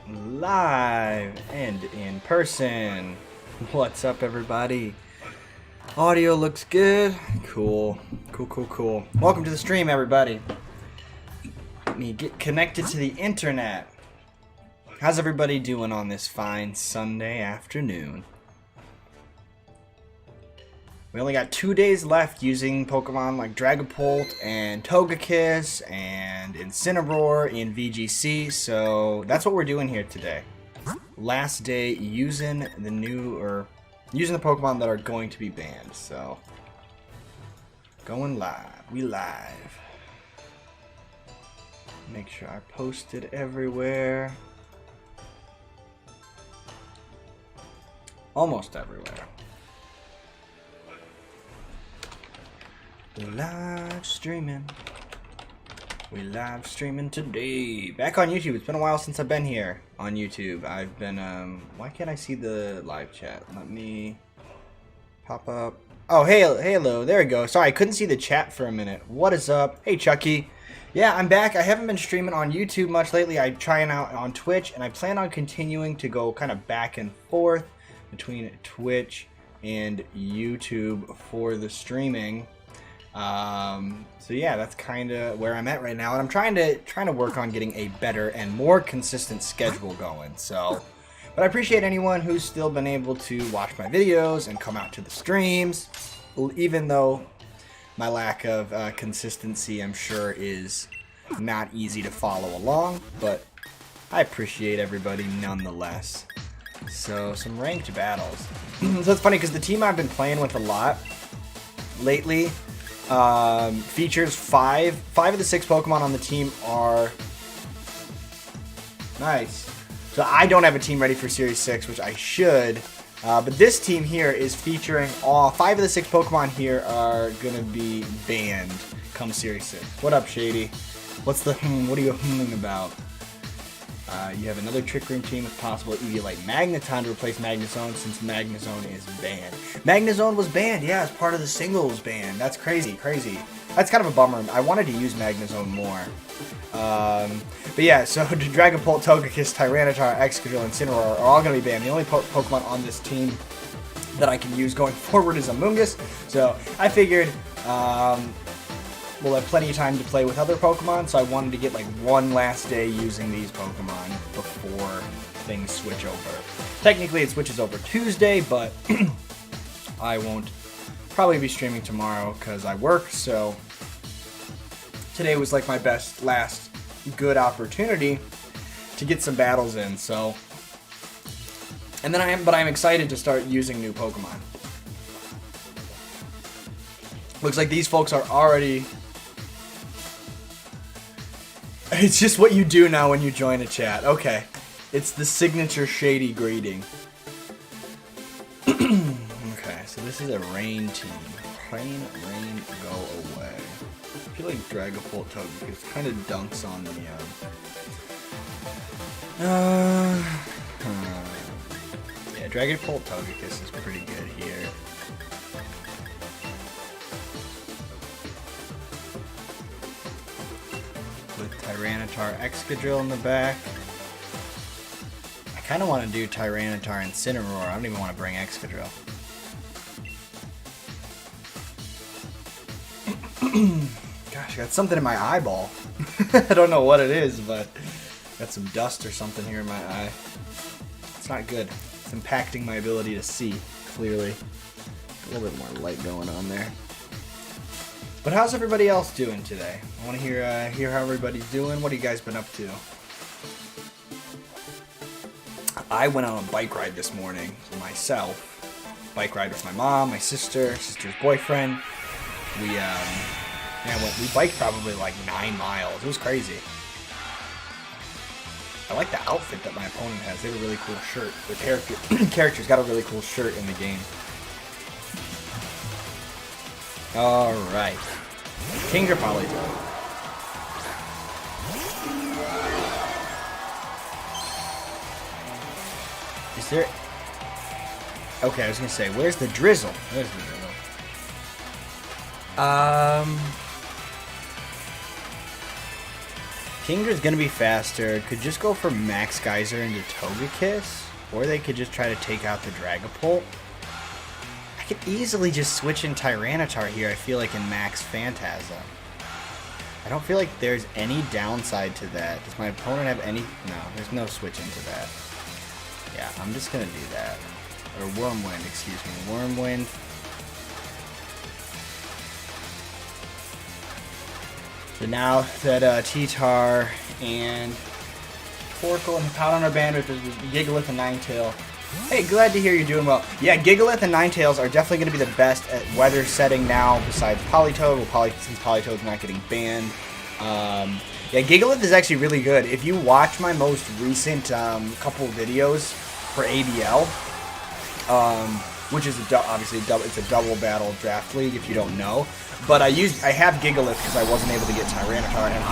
live and in person. What's up, everybody? Audio looks good. Cool. Welcome to the stream, everybody. Let me get connected to the internet. How's everybody doing on this fine Sunday afternoon? We only got 2 days left using Pokemon like Dragapult and Togekiss and Incineroar in VGC, so that's what we're doing here today. Last day using the Pokemon that are going to be banned, so going live. We live. Make sure I post it everywhere. Almost everywhere. Live streaming. We live streaming today. Back on YouTube. It's been a while since I've been here on YouTube. I've been why can't I see the live chat? Let me pop up. Oh, hey, hello. There we go. Sorry, I couldn't see the chat for a minute. What is up? Hey, Chucky. Yeah, I'm back. I haven't been streaming on YouTube much lately. I'm trying out on Twitch, and I plan on continuing to go kind of back and forth between Twitch and YouTube for the streaming. So yeah, that's kind of where I'm at right now, and I'm trying to work on getting a better and more consistent schedule going. So, but I appreciate anyone who's still been able to watch my videos and come out to the streams, even though my lack of consistency, I'm sure, is not easy to follow along. But I appreciate everybody nonetheless. So some ranked battles. So it's funny because the team I've been playing with a lot lately features five of the 6 Pokemon on the team are nice. So I don't have a team ready for Series 6, which I should. But this team here is featuring all 5 of the 6 Pokemon here are gonna be banned come Series 6. What up, Shady? What's the what are you humming about? You have another Trick Room team with possible Eviolite Magneton to replace Magnezone since Magnezone is banned. Magnezone was banned, yeah, as part of the singles ban. That's crazy. That's kind of a bummer. I wanted to use Magnezone more. But yeah, so Dragapult, Togekiss, Tyranitar, Excadrill, and Incineroar are all going to be banned. The only Pokemon on this team that I can use going forward is Amoonguss. So I figured we'll have plenty of time to play with other Pokemon, so I wanted to get like one last day using these Pokemon before things switch over. Technically it switches over Tuesday, but I won't probably be streaming tomorrow because I work, so today was like my last good opportunity to get some battles in, so and then I'm excited to start using new Pokemon. Looks like these folks are already. It's just what you do now when you join a chat. Okay. It's the signature Shady greeting. Okay, so this is a rain team. Rain, go away. I feel like Dragapult Togekiss kind of dunks on the yeah, Dragapult Togekiss is pretty good here. Tyranitar Excadrill in the back. I kind of want to do Tyranitar Incineroar. I don't even want to bring Excadrill. Gosh, I got something in my eyeball. I don't know what it is, but got some dust or something here in my eye. It's not good. It's impacting my ability to see clearly. A little bit more light going on there. But how's everybody else doing today? I want to hear how everybody's doing. What have you guys been up to? I went on a bike ride this morning myself. Bike ride with my mom, my sister's boyfriend. We biked probably like 9 miles. It was crazy. I like the outfit that my opponent has. They have a really cool shirt. The character's got a really cool shirt in the game. Alright. Kingdra Polytoad. Is there... Okay, I was gonna say, where's the drizzle? Where's the drizzle? Kindra's gonna be faster. Could just go for Max Geyser into Togekiss, or they could just try to take out the Dragapult. I could easily just switch in Tyranitar here, I feel like, in Max Phantasm. I don't feel like there's any downside to that. Does my opponent have any... No, there's no switch into that. Yeah, I'm just gonna do that. Or Wormwind, excuse me. Wormwind. So now that T-Tar and Torkoal and Pout on our bandwidth is Gigalith and Ninetale. Hey, glad to hear you're doing well. Yeah, Gigalith and Ninetales are definitely going to be the best at weather setting now, besides Politoed, since Politoed's not getting banned. Yeah, Gigalith is actually really good. If you watch my most recent couple videos for ABL, which is obviously it's a double battle draft league if you don't know, but I have Gigalith because I wasn't able to get Tyranitar, and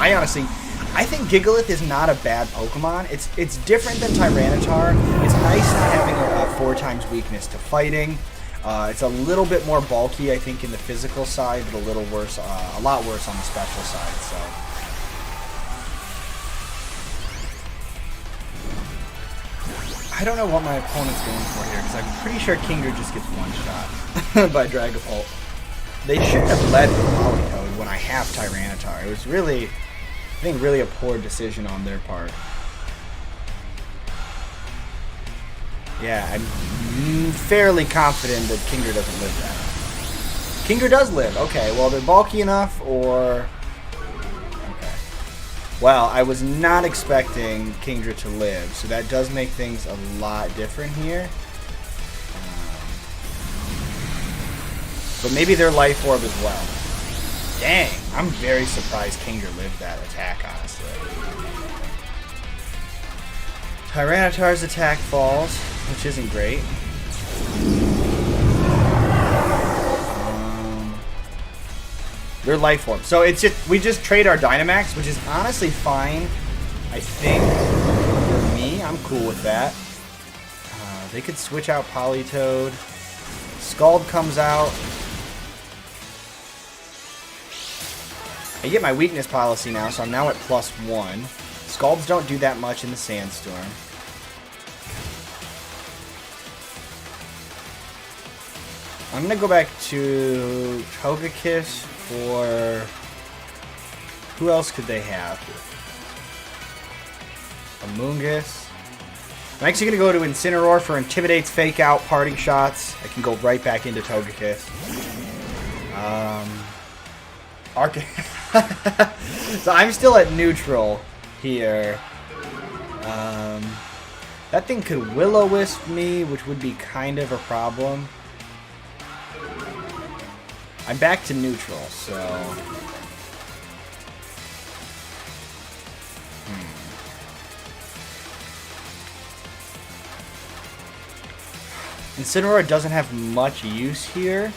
I think Gigalith is not a bad Pokemon. It's different than Tyranitar. It's nice not having a 4x weakness to fighting. It's a little bit more bulky, I think, in the physical side, but a lot worse on the special side. So, I don't know what my opponent's going for here because I'm pretty sure Kingdra just gets one shot by Dragapult. They shouldn't have led with Politoed when I have Tyranitar. It was really, I think, really a poor decision on their part. Yeah, I'm fairly confident that Kingdra doesn't live that. Kingdra does live. Okay, well, they're bulky enough, or... Okay. Well, I was not expecting Kingdra to live, so that does make things a lot different here. But maybe their Life Orb as well. Dang, I'm very surprised Kingdra lived that attack, honestly. Tyranitar's attack falls, which isn't great. Their Life Orb. So it's just we just trade our Dynamax, which is honestly fine. I think for me, I'm cool with that. They could switch out Politoed. Scald comes out. I get my weakness policy now, so I'm now at +1. Scalds don't do that much in the Sandstorm. I'm going to go back to Togekiss for... Who else could they have? Amoonguss. I'm actually going to go to Incineroar for Intimidates, Fake Out, Parting Shots. I can go right back into Togekiss. So I'm still at neutral here. That thing could Will-O-Wisp me, which would be kind of a problem. I'm back to neutral, so... Incineroar doesn't have much use here.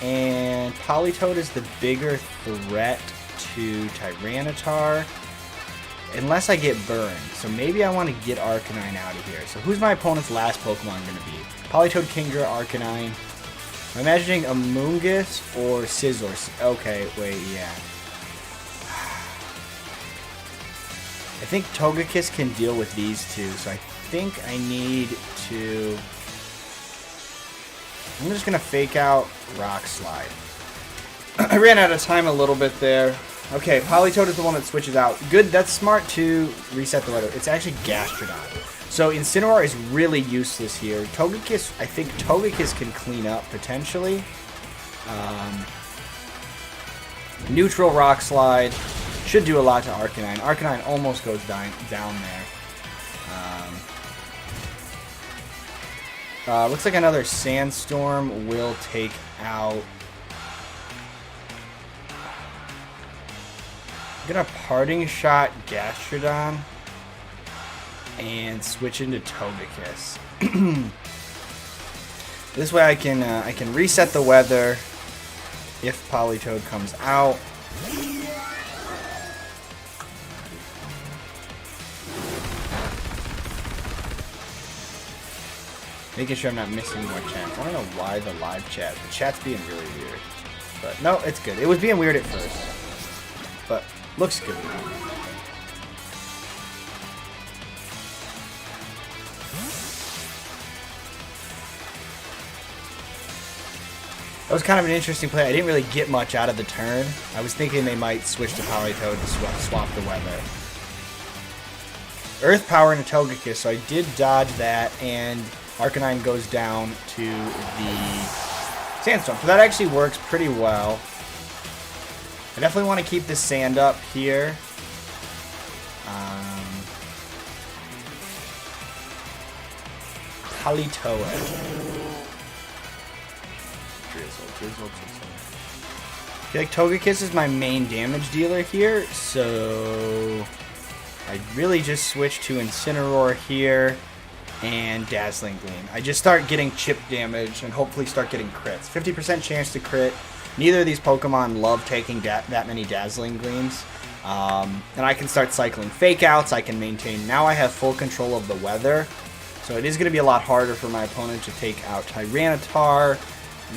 And Politoed is the bigger threat to Tyranitar. Unless I get burned. So maybe I want to get Arcanine out of here. So who's my opponent's last Pokemon going to be? Politoed, Kingdra, Arcanine. I'm imagining Amoonguss or Scizor. Okay, wait, yeah. I think Togekiss can deal with these two. So I think I need to... I'm just going to fake out Rock Slide. I ran out of time a little bit there. Okay, Politoed is the one that switches out. Good, that's smart to reset the weather. It's actually Gastrodon. So Incineroar is really useless here. Togekiss, I think Togekiss can clean up, potentially. Neutral Rock Slide. Should do a lot to Arcanine. Arcanine almost goes down there. Looks like another Sandstorm will take out... I'm gonna Parting Shot Gastrodon and switch into Togekiss. This way I can reset the weather if Politoed comes out. Making sure I'm not missing more chats. I don't know why the live chat. The chat's being really weird. But no, it's good. It was being weird at first. But looks good now. That was kind of an interesting play. I didn't really get much out of the turn. I was thinking they might switch to Politoed to swap the weather. Earth Power and a Togekiss, so I did dodge that, and Arcanine goes down to the Sandstorm. So that actually works pretty well. I definitely want to keep this sand up here. Politoed. Drizzle. I feel like Togekiss is my main damage dealer here, so I really just switch to Incineroar here and Dazzling Gleam. I just start getting chip damage and hopefully start getting crits. 50% chance to crit. Neither of these Pokemon love taking that many Dazzling Gleams. And I can start cycling Fake Outs. I can maintain. Now I have full control of the weather. So it is going to be a lot harder for my opponent to take out Tyranitar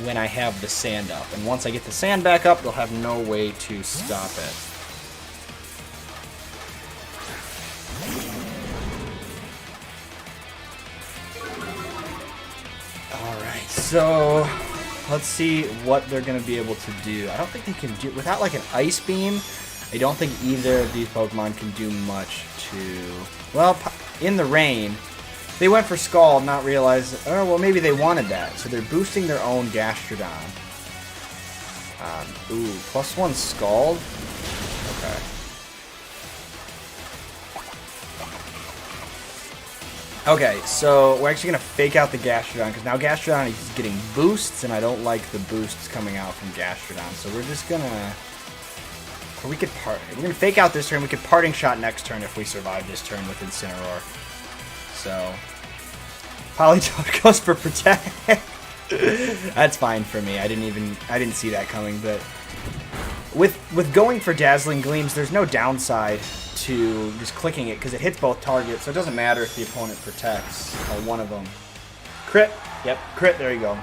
when I have the sand up. And once I get the sand back up, they'll have no way to stop it. Alright, so let's see what they're going to be able to do. I don't think they can do, without like an Ice Beam, I don't think either of these Pokemon can do much to, well, in the rain. They went for Scald, not realize, oh, well, maybe they wanted that. So they're boosting their own Gastrodon. Ooh, +1 Scald? Okay. Okay, so we're actually going to fake out the Gastrodon, because now Gastrodon is getting boosts, and I don't like the boosts coming out from Gastrodon. So we're just going to... Or we could we're going to fake out this turn. We could Parting Shot next turn if we survive this turn with Incineroar. So, Politoed goes for Protect. That's fine for me. I didn't see that coming. But with going for Dazzling Gleams, there's no downside to just clicking it because it hits both targets. So it doesn't matter if the opponent protects one of them. Crit. Yep, crit. There you go.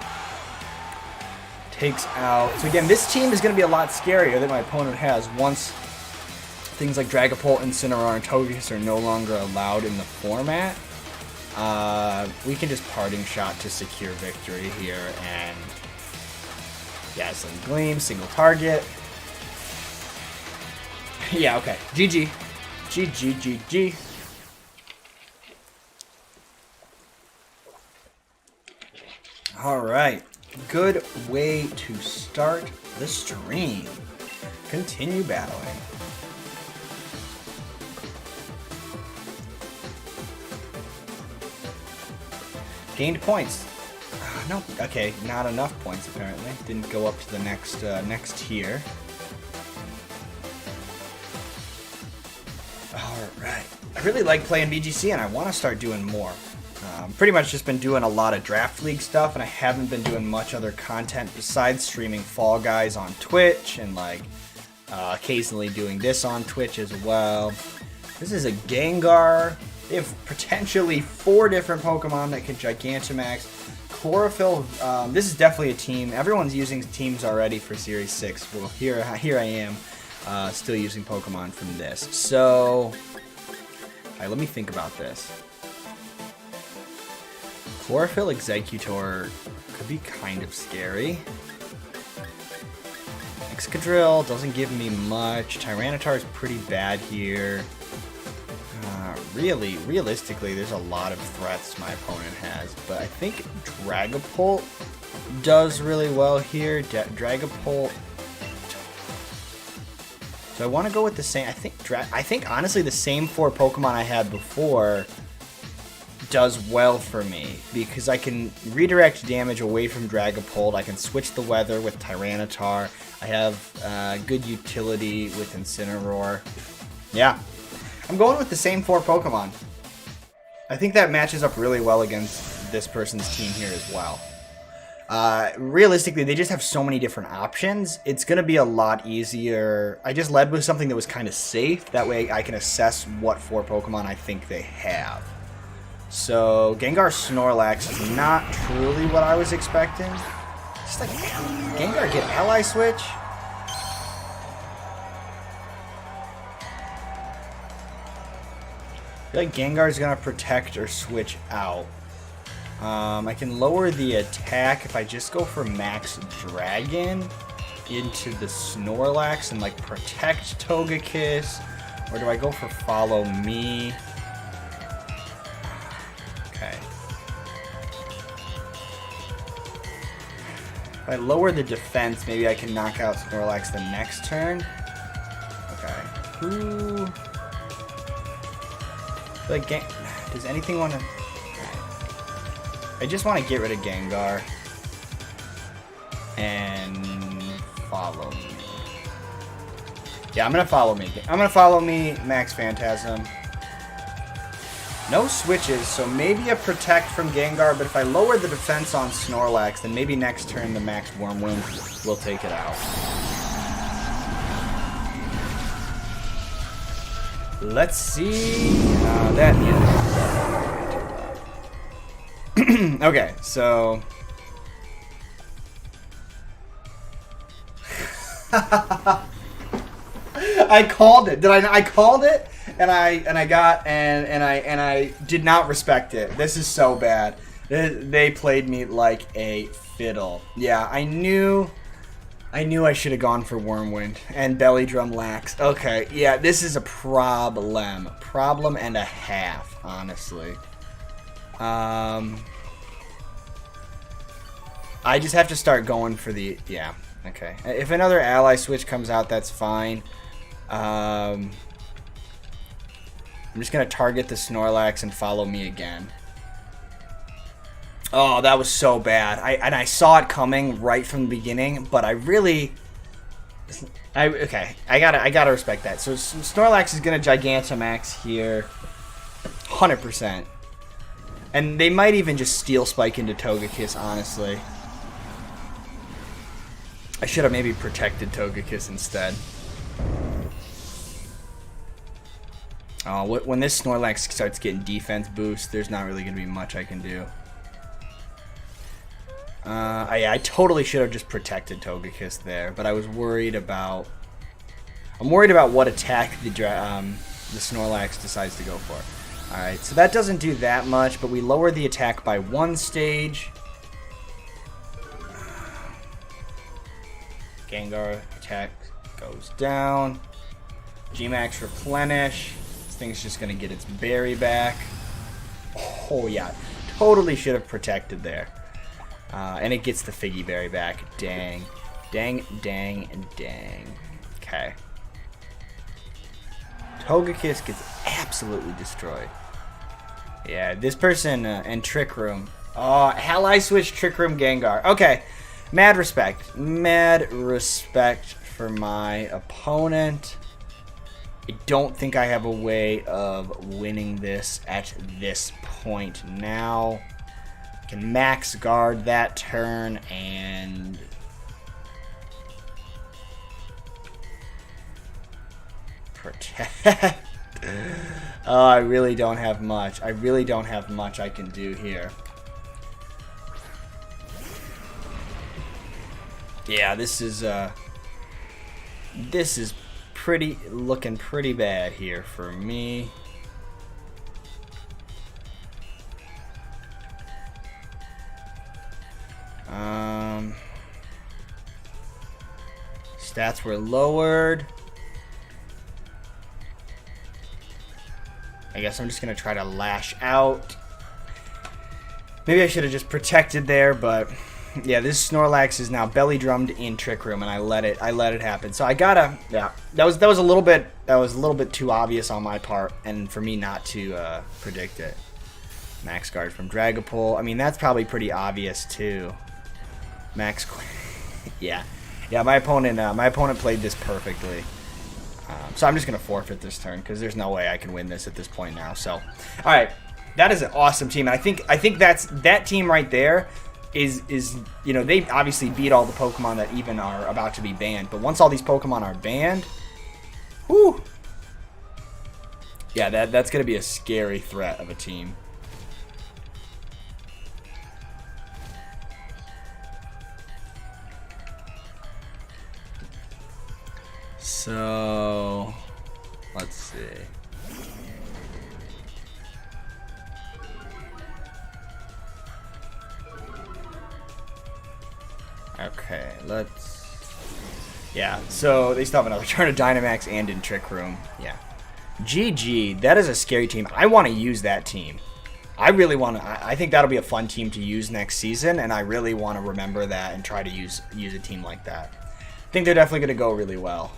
Takes out. So again, this team is going to be a lot scarier than my opponent has once things like Dragapult, Incineroar, and Togekiss are no longer allowed in the format. We can just Parting Shot to secure victory here, and Dazzling Gleam, single target. Yeah, okay. GG. GG. Alright. Good way to start the stream. Continue battling. Gained points. No, okay, not enough points apparently. Didn't go up to the next tier. Alright. I really like playing VGC and I want to start doing more. Pretty much just been doing a lot of Draft League stuff and I haven't been doing much other content besides streaming Fall Guys on Twitch and like occasionally doing this on Twitch as well. This is a Gengar. They have potentially 4 different Pokemon that can Gigantamax. Chlorophyll, this is definitely a team. Everyone's using teams already for Series 6. Well, here I am, still using Pokemon from this. So, alright, let me think about this. Chlorophyll Executor could be kind of scary. Excadrill doesn't give me much. Tyranitar is pretty bad here. Realistically, there's a lot of threats my opponent has, but I think Dragapult does really well here. Dragapult. So I want to go with the same. I think honestly the same 4 Pokemon I had before does well for me because I can redirect damage away from Dragapult. I can switch the weather with Tyranitar. I have good utility with Incineroar. Yeah. I'm going with the same 4 Pokemon. I think that matches up really well against this person's team here as well. Realistically, they just have so many different options. It's going to be a lot easier. I just led with something that was kind of safe. That way I can assess what 4 Pokemon I think they have. So, Gengar Snorlax is not truly what I was expecting. Just like, Gengar get Ally Switch? I feel like Gengar's gonna protect or switch out. I can lower the attack if I just go for Max Dragon into the Snorlax and like protect Togekiss, or do I go for Follow Me? Okay. If I lower the defense, maybe I can knock out Snorlax the next turn. Okay. Who? Like, does anything want to? I just want to get rid of Gengar and follow me. Yeah, I'm gonna follow me. I'm gonna follow me, Max Phantasm. No switches, so maybe a protect from Gengar, but if I lower the defense on Snorlax, then maybe next turn the Max Wormwind will take it out. Let's see. That, yeah. Okay, so... I called it. I called it, and I did not respect it. This is so bad. They played me like a fiddle. Yeah, I knew I should have gone for Wormwind and Belly Drum Lax. Okay, yeah, this is a problem. Problem and a half, honestly. I just have to start going for the... Yeah, okay. If another ally switch comes out, that's fine. I'm just going to target the Snorlax and follow me again. Oh, that was so bad. I saw it coming right from the beginning, but I really... Okay, I gotta respect that. So Snorlax is going to Gigantamax here. 100%. And they might even just Steel Spike into Togekiss, honestly. I should have maybe protected Togekiss instead. Oh, when this Snorlax starts getting defense boost, there's not really going to be much I can do. I totally should have just protected Togekiss there, but I was worried about... I'm worried about what attack the Snorlax decides to go for. Alright, so that doesn't do that much, but we lower the attack by 1 stage. Gengar attack goes down. G-Max replenish. This thing's just going to get its berry back. Oh, yeah. Totally should have protected there. And it gets the Figgy berry back. Dang. Dang, dang, and dang. Okay. Togekiss gets absolutely destroyed. Yeah, this person and Trick Room. Oh, Ally Switch Trick Room Gengar. Okay. Mad respect. Mad respect for my opponent. I don't think I have a way of winning this at this point now. I can max guard that turn and... protect. Oh, I really don't have much. I really don't have much I can do here. Yeah, this is looking pretty bad here for me. Stats were lowered. I guess I'm just gonna try to lash out. Maybe I should have just protected there, but yeah, this Snorlax is now belly drummed in Trick Room, and I let it happen. So I gotta, yeah, that was a little bit too obvious on my part, and for me not to predict it. Max guard from Dragapult. I mean, that's probably pretty obvious too. Max, yeah. My opponent played this perfectly. So I'm just gonna forfeit this turn because there's no way I can win this at this point now. So, all right, that is an awesome team, and I think that team right there is you know, they obviously beat all the Pokemon that even are about to be banned. But once all these Pokemon are banned, whoo, yeah, that's gonna be a scary threat of a team. So, let's see. Okay, let's... Yeah, so they still have another turn of Dynamax and in Trick Room. Yeah. GG, that is a scary team. I want to use that team. I really want to... I think that'll be a fun team to use next season, and I really want to remember that and try to use a team like that. I think they're definitely going to go really well.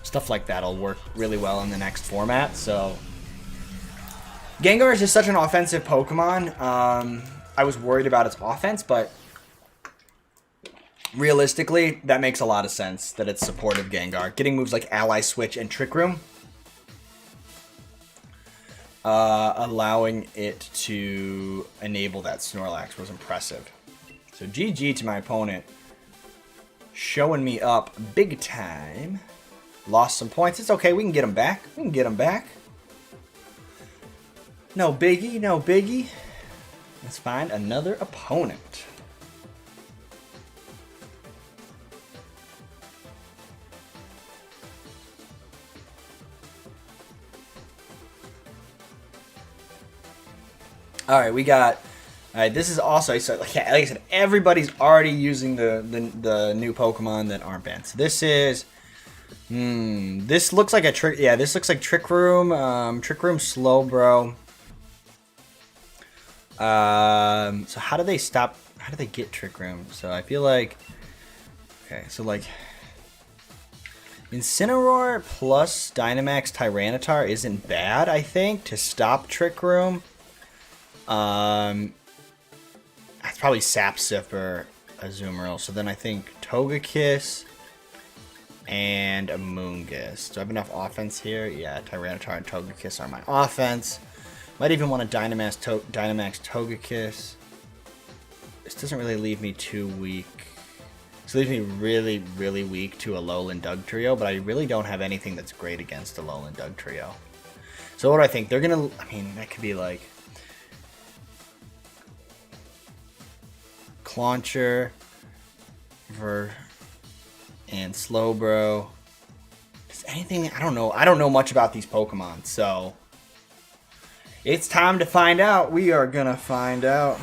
Stuff like that will work really well in the next format, so... Gengar is just such an offensive Pokemon. I was worried about its offense, but... realistically, that makes a lot of sense that it's supportive Gengar. Getting moves like Ally Switch and Trick Room. Allowing it to enable that Snorlax was impressive. So GG to my opponent. Showing me up big time. Lost some points. It's okay. We can get him back. We can get him back. No biggie. No biggie. Let's find another opponent. All right, we got. All right, this is also so like I said, everybody's already using the new Pokemon that aren't banned. So this is. This looks like a trick. Yeah, this looks like Trick Room. Trick Room Slowbro. So how do they stop? How do they get Trick Room? So I feel like. Okay, so like. Incineroar plus Dynamax Tyranitar isn't bad, I think, to stop Trick Room. That's probably Sap Sipper, Azumarill. So then I think Togekiss and a Moongus. Do I have enough offense here? Yeah, Tyranitar and Togekiss are my offense. Might even want to Dynamax Togekiss. This doesn't really leave me too weak. This leaves me really, really weak to a Alolan Dugtrio, but I really don't have anything that's great against a Alolan Dugtrio. So what do I think? They're gonna, I mean, that could be like Clauncher and Slowbro. Just anything, I don't know. I don't know much about these Pokemon, so it's time to find out. We are gonna find out.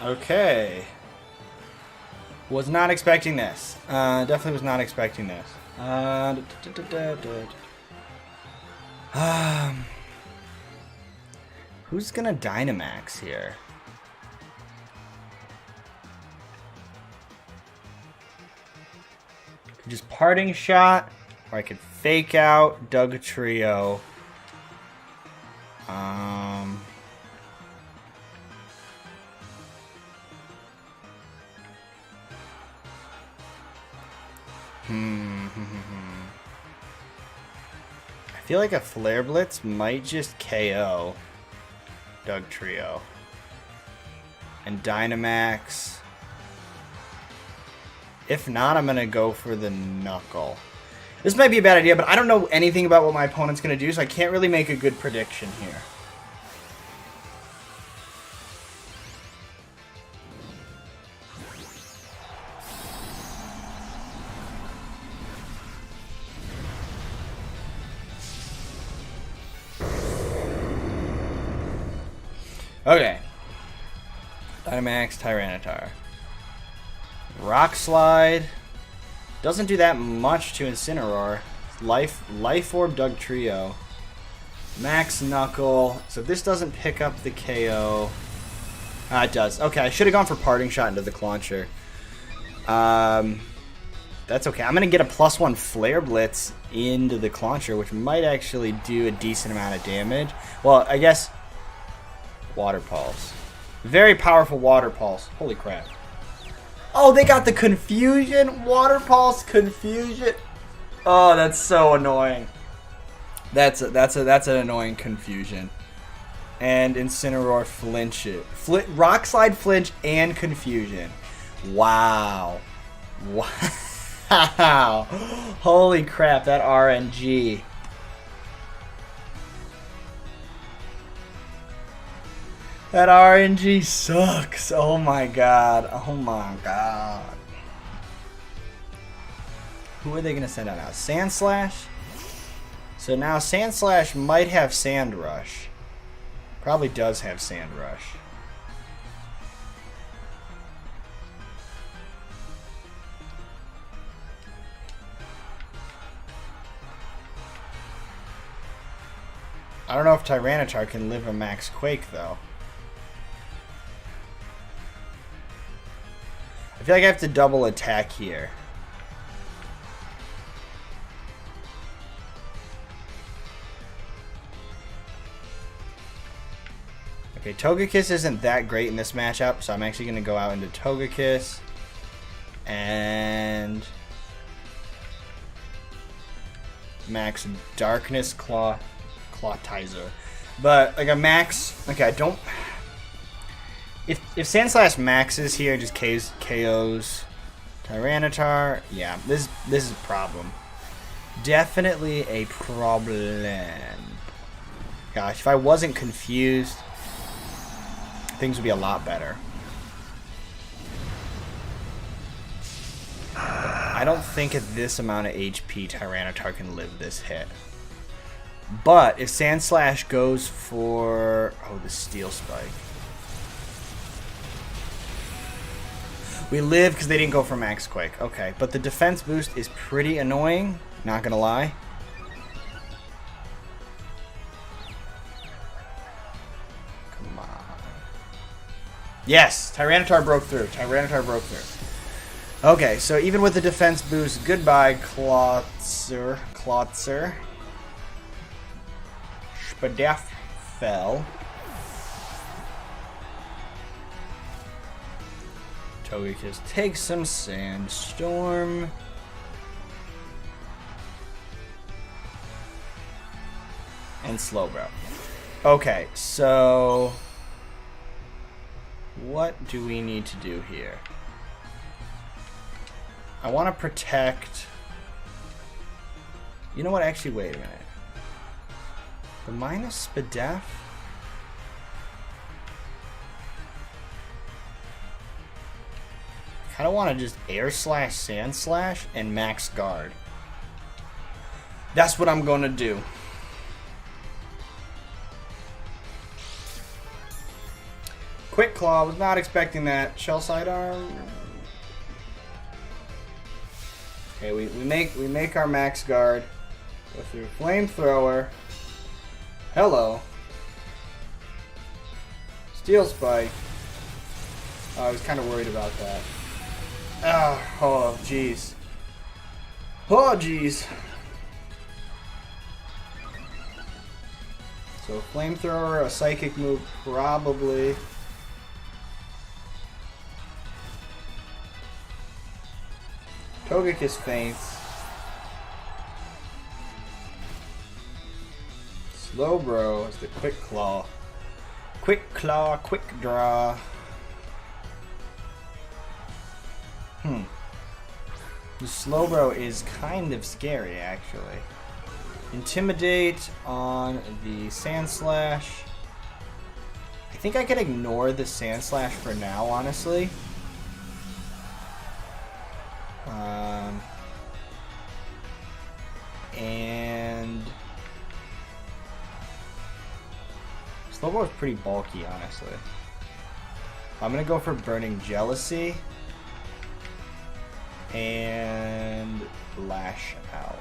Okay. Was not expecting this. Definitely was not expecting this. Who's gonna Dynamax here? Just Parting Shot, or I could Fake Out Dugtrio. I feel like a Flare Blitz might just KO Dugtrio. And Dynamax. If not, I'm going to go for the Knuckle. This might be a bad idea, but I don't know anything about what my opponent's going to do, so I can't really make a good prediction here. Okay. Dynamax Tyranitar. Rock Slide. Doesn't do that much to Incineroar. Life Orb Dugtrio. Max Knuckle. So this doesn't pick up the KO. It does. Okay, I should have gone for Parting Shot into the Clauncher. That's okay. I'm going to get a +1 Flare Blitz into the Clauncher, which might actually do a decent amount of damage. Well, I guess... Water Pulse. Very powerful Water Pulse. Holy crap. Oh, they got the Confusion? Water Pulse Confusion? Oh, that's so annoying. That's an annoying Confusion. And Incineroar flinch it. Rock Slide flinch and Confusion. Wow. Wow. Wow. Holy crap, that RNG. That RNG sucks. Oh my god. Oh my god. Who are they going to send out now? Sand Slash? So now Sand Slash might have Sand Rush. Probably does have Sand Rush. I don't know if Tyranitar can live a Max Quake, though. I feel like I have to double attack here. Okay, Togekiss isn't that great in this matchup, so I'm actually going to go out into Togekiss. And Max Darkness Clawtizer. But, like, a Max... Okay, I don't... If Sandslash maxes here and just KOs Tyranitar, yeah, this is a problem. Definitely a problem. Gosh, if I wasn't confused, things would be a lot better. I don't think at this amount of HP Tyranitar can live this hit. But if Sandslash goes for... Oh, the Steel Spike. We live because they didn't go for Max Quake. Okay, but the defense boost is pretty annoying. Not gonna lie. Come on. Yes! Tyranitar broke through. Tyranitar broke through. Okay, so even with the defense boost, goodbye, Klotzer. Spadef fell. Togekiss takes some Sandstorm. And Slowbro. Okay, so what do we need to do here? I want to protect... You know what? Actually, wait a minute. The minus Spadef? I don't want to just Air Slash, Sand Slash, and Max Guard. That's what I'm going to do. Quick Claw, was not expecting that. Shell Sidearm. Okay, we make our Max Guard. Go through Flamethrower. Hello. Steel Spike. Oh, I was kind of worried about that. Oh, jeez. Oh, jeez. So, Flamethrower, a Psychic move, probably. Togekiss faints. Slowbro is the Quick Claw. Quick Claw, Quick Draw. The Slowbro is kind of scary, actually. Intimidate on the Sandslash. I think I can ignore the Sandslash for now, honestly. And Slowbro is pretty bulky, honestly. I'm gonna go for Burning Jealousy and Lash Out.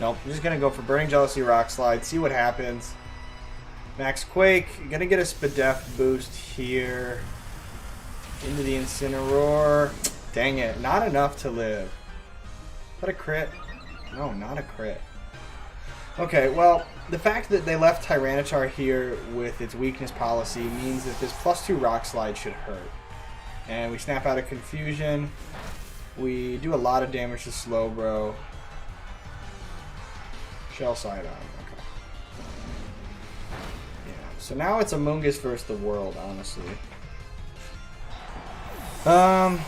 Nope, I'm just gonna go for Burning Jealousy, Rock Slide, see what happens. Max Quake, gonna get a Spadef boost here. Into the Incineroar. Dang it, not enough to live. Is that a crit? No, not a crit. Okay, well, the fact that they left Tyranitar here with its weakness policy means that this +2 Rock Slide should hurt. And we snap out of Confusion. We do a lot of damage to Slowbro. Shell Sidearm, okay. Yeah, so now it's Among Us versus the world, honestly. Um,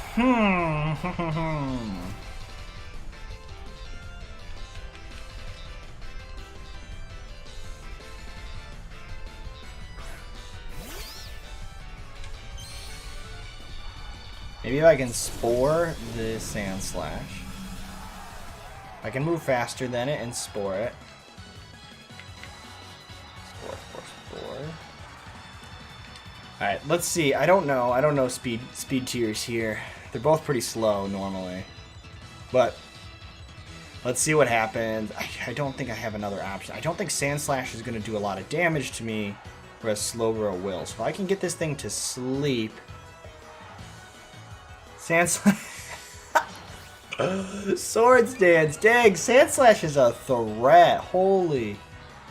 Maybe if I can spore the Sand Slash. I can move faster than it and spore it. Spore. Alright, let's see. I don't know speed tiers here. They're both pretty slow normally. But let's see what happens. I don't think I have another option. I don't think Sand Slash is going to do a lot of damage to me, whereas Slowbro will. So if I can get this thing to sleep... Sand Slash... Swords Dance. Dang, Sand Slash is a threat. Holy.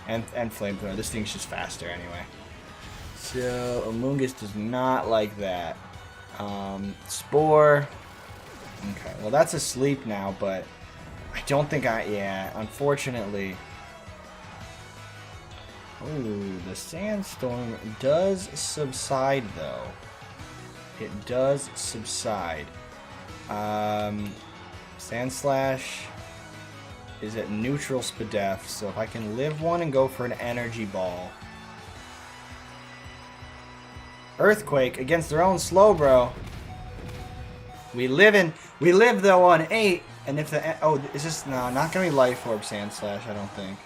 And Flamethrower. This thing's just faster anyway. So, Amoonguss does not like that. Spore. Okay, well that's asleep now, but I don't think yeah, unfortunately. Ooh, the Sandstorm does subside though. It does subside. Sand Slash is at neutral Spadef, so if I can live one and go for an energy ball. Earthquake against their own Slowbro. We live though on 8, and if the is this no, not gonna be Life Orb Sand Slash, I don't think.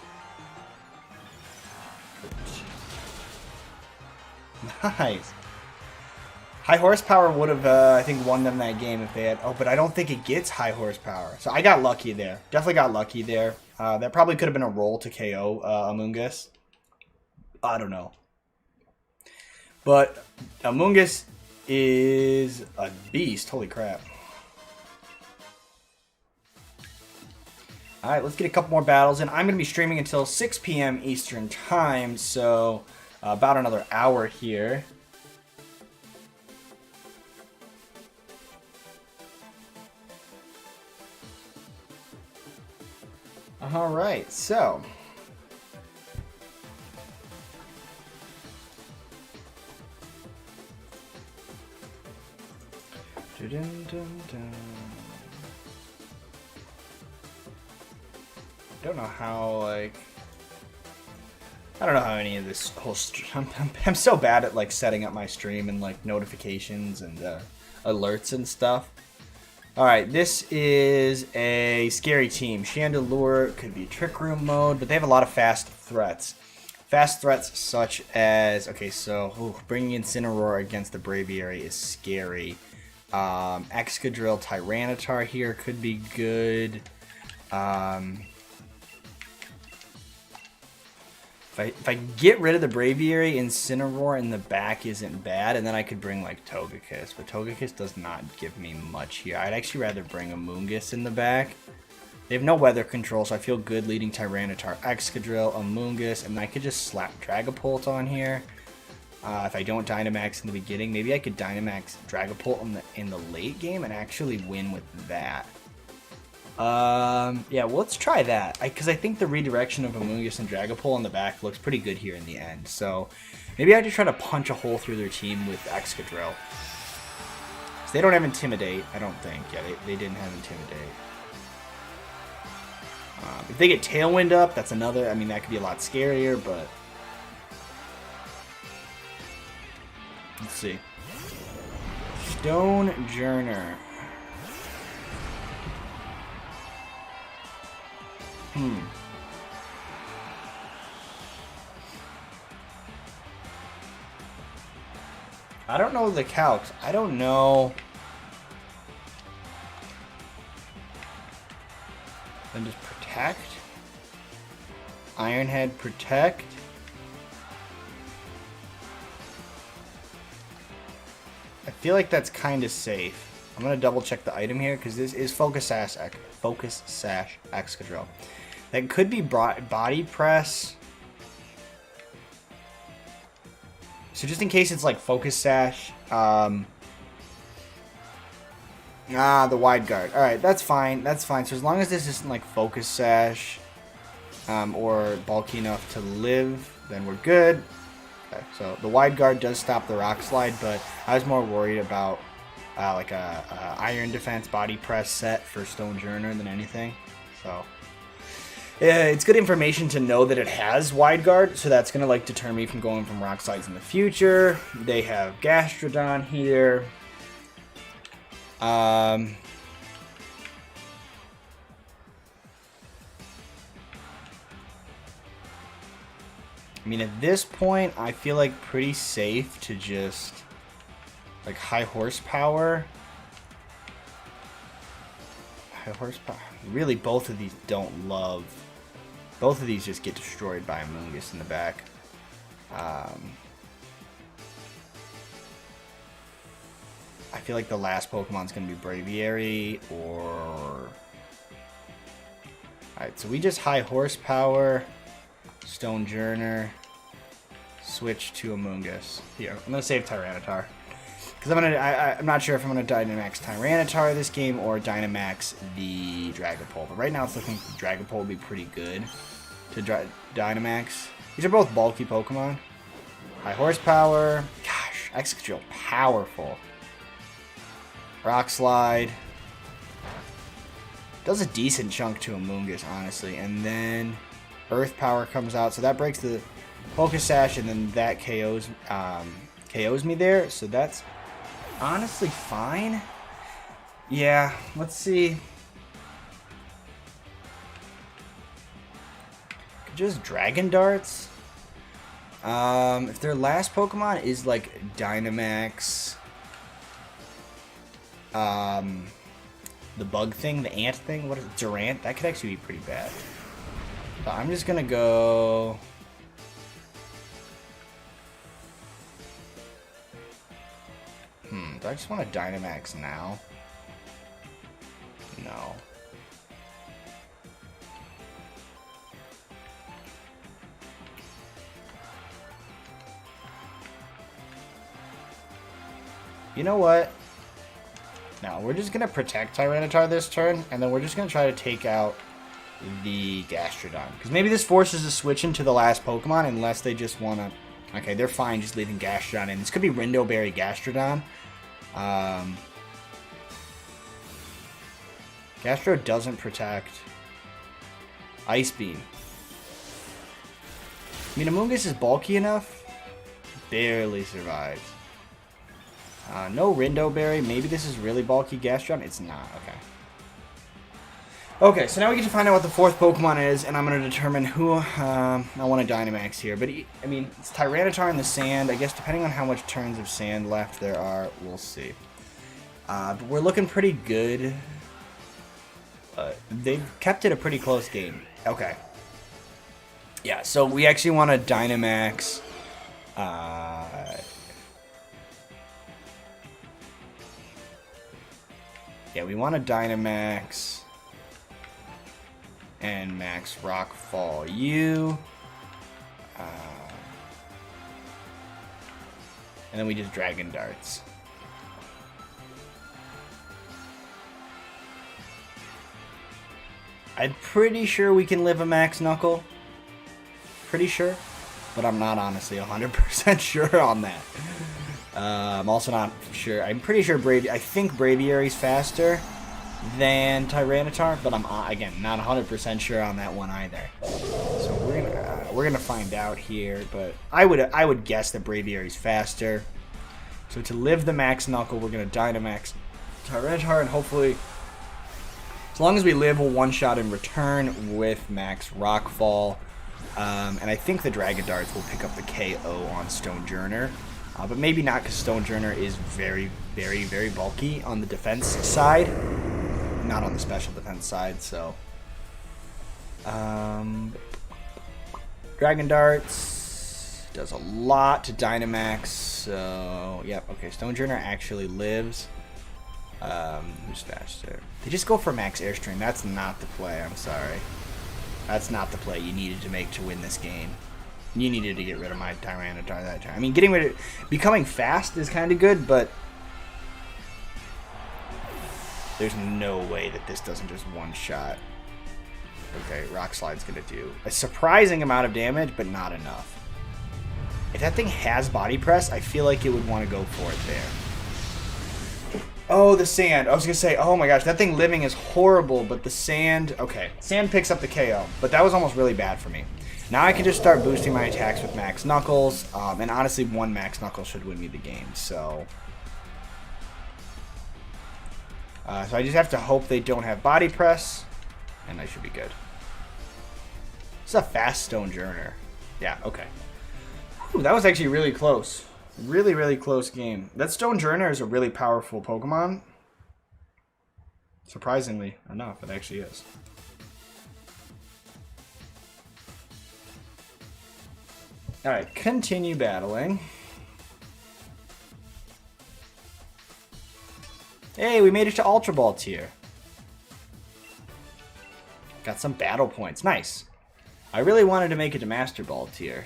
Nice. High horsepower would have, I think, won them that game if they had... Oh, but I don't think it gets high horsepower. So I got lucky there. Definitely got lucky there. That probably could have been a roll to KO Amoonguss. I don't know. But Amoonguss is a beast. Holy crap. Alright, let's get a couple more battles in. I'm going to be streaming until 6 p.m. Eastern Time, so about another hour here. Alright, so... Don't know how, like... I don't know how any of this whole... I'm so bad at, like, setting up my stream and, like, notifications and alerts and stuff. Alright, this is a scary team. Chandelure could be Trick Room mode, but they have a lot of fast threats. Fast threats such as... Okay, so bringing Incineroar against the Braviary is scary. Excadrill Tyranitar here could be good. If I get rid of the Braviary, Incineroar in the back isn't bad, and then I could bring like Togekiss, but Togekiss does not give me much here. I'd actually rather bring Amoonguss in the back. They have no weather control, so I feel good leading Tyranitar, Excadrill, Amoonguss, and I could just slap Dragapult on here. If I don't Dynamax in the beginning, maybe I could Dynamax Dragapult in the late game and actually win with that. Yeah, well, let's try that. Because I think the redirection of Amoonguss and Dragapult on the back looks pretty good here in the end. So maybe I just try to punch a hole through their team with Excadrill. So they don't have Intimidate, I don't think. Yeah, they didn't have Intimidate. If they get Tailwind up, that's another... I mean, that could be a lot scarier, but... Let's see. Stone Journer. I don't know the calcs. I don't know. Then just Protect. Ironhead Protect. I feel like that's kind of safe. I'm going to double check the item here because this is Focus Sash Excadrill. That could be Body Press. So just in case it's like Focus Sash. The Wide Guard. Alright, that's fine. That's fine. So as long as this isn't like Focus Sash or bulky enough to live, then we're good. Okay, so the Wide Guard does stop the Rock Slide, but I was more worried about like a iron defense body press set for Stonejourner than anything. So yeah, it's good information to know that it has wide guard, so that's gonna like deter me from going from rock slides in the future. They have Gastrodon here. I mean, at this point, I feel like pretty safe to just like high horsepower. High horsepower. Really, both of these don't love. Both of these just get destroyed by Amoonguss in the back. I feel like the last Pokemon's going to be Braviary or... Alright, so we just high horsepower, Stonejourner, switch to Amoonguss. Here, I'm going to save Tyranitar. Because I'm not sure if I'm going to Dynamax Tyranitar this game or Dynamax the Dragapult. But right now it's looking like Dragapult would be pretty good to Dynamax. These are both bulky Pokemon. High horsepower. Gosh, Excadrill, powerful. Rock Slide. Does a decent chunk to Amoonguss, honestly. And then Earth Power comes out. So that breaks the Focus Sash, and then that KOs me there. So that's honestly fine. Yeah, let's see. Just Dragon Darts. If their last Pokemon is like Dynamax, the bug thing, the ant thing, what is it, Durant? That could actually be pretty bad. But I'm just gonna go. Do I just want to Dynamax now? No. You know what? No, we're just going to protect Tyranitar this turn, and then we're just going to try to take out the Gastrodon. Because maybe this forces a switch into the last Pokemon, unless they just want to... Okay, they're fine just leaving Gastrodon in. This could be Rindoberry Gastrodon. Gastro doesn't protect. Ice Beam. I mean, Amoonguss is bulky enough. Barely survives. No Rindoberry. Maybe this is really bulky Gastrodon. It's not. Okay. Okay, so now we get to find out what the fourth Pokemon is, and I'm going to determine who I want to Dynamax here. But, I mean, it's Tyranitar in the sand. I guess depending on how much turns of sand left there are, we'll see. But we're looking pretty good. They've kept it a pretty close game. Okay. Yeah, so we actually want to Dynamax... yeah, we want to Dynamax... and max Rockfall U. And then we just Dragon Darts. I'm pretty sure we can live a Max Knuckle. Pretty sure. But I'm not honestly 100% sure on that. I'm also not sure. I'm pretty sure I think Braviary's faster than Tyranitar, but I'm again not 100% sure on that one either. So we're gonna find out here, but I would guess that Braviary's faster. So to live the Max Knuckle, we're gonna Dynamax Tyranitar, and hopefully, as long as we live, we'll one-shot in return with Max Rockfall. And I think the Dragon Darts will pick up the KO on Stonejourner. But maybe not, because Stonejourner is very, very, very bulky on the defense side. Not on the special defense side, so... Dragon Darts does a lot to Dynamax, so... Yep, okay, Stonejourner actually lives. Who's faster? They just go for Max Airstream. That's not the play, I'm sorry. That's not the play you needed to make to win this game. You needed to get rid of my Tyranitar that time. I mean, becoming fast is kind of good, but there's no way that this doesn't just one-shot. Okay, Rock Slide's going to do a surprising amount of damage, but not enough. If that thing has Body Press, I feel like it would want to go for it there. Oh, the sand. I was going to say, oh my gosh, that thing living is horrible, but the sand... Okay, sand picks up the KO, but that was almost really bad for me. Now I can just start boosting my attacks with Max Knuckles, and honestly, one Max Knuckles should win me the game, so... so I just have to hope they don't have Body Press, and I should be good. It's a fast Stone Journer. Yeah, okay. Whew, that was actually really close. Really, really close game. That Stone Journer is a really powerful Pokemon. Surprisingly enough, it actually is. Alright, continue battling. Hey, we made it to Ultra Ball tier. Got some battle points. Nice. I really wanted to make it to Master Ball tier.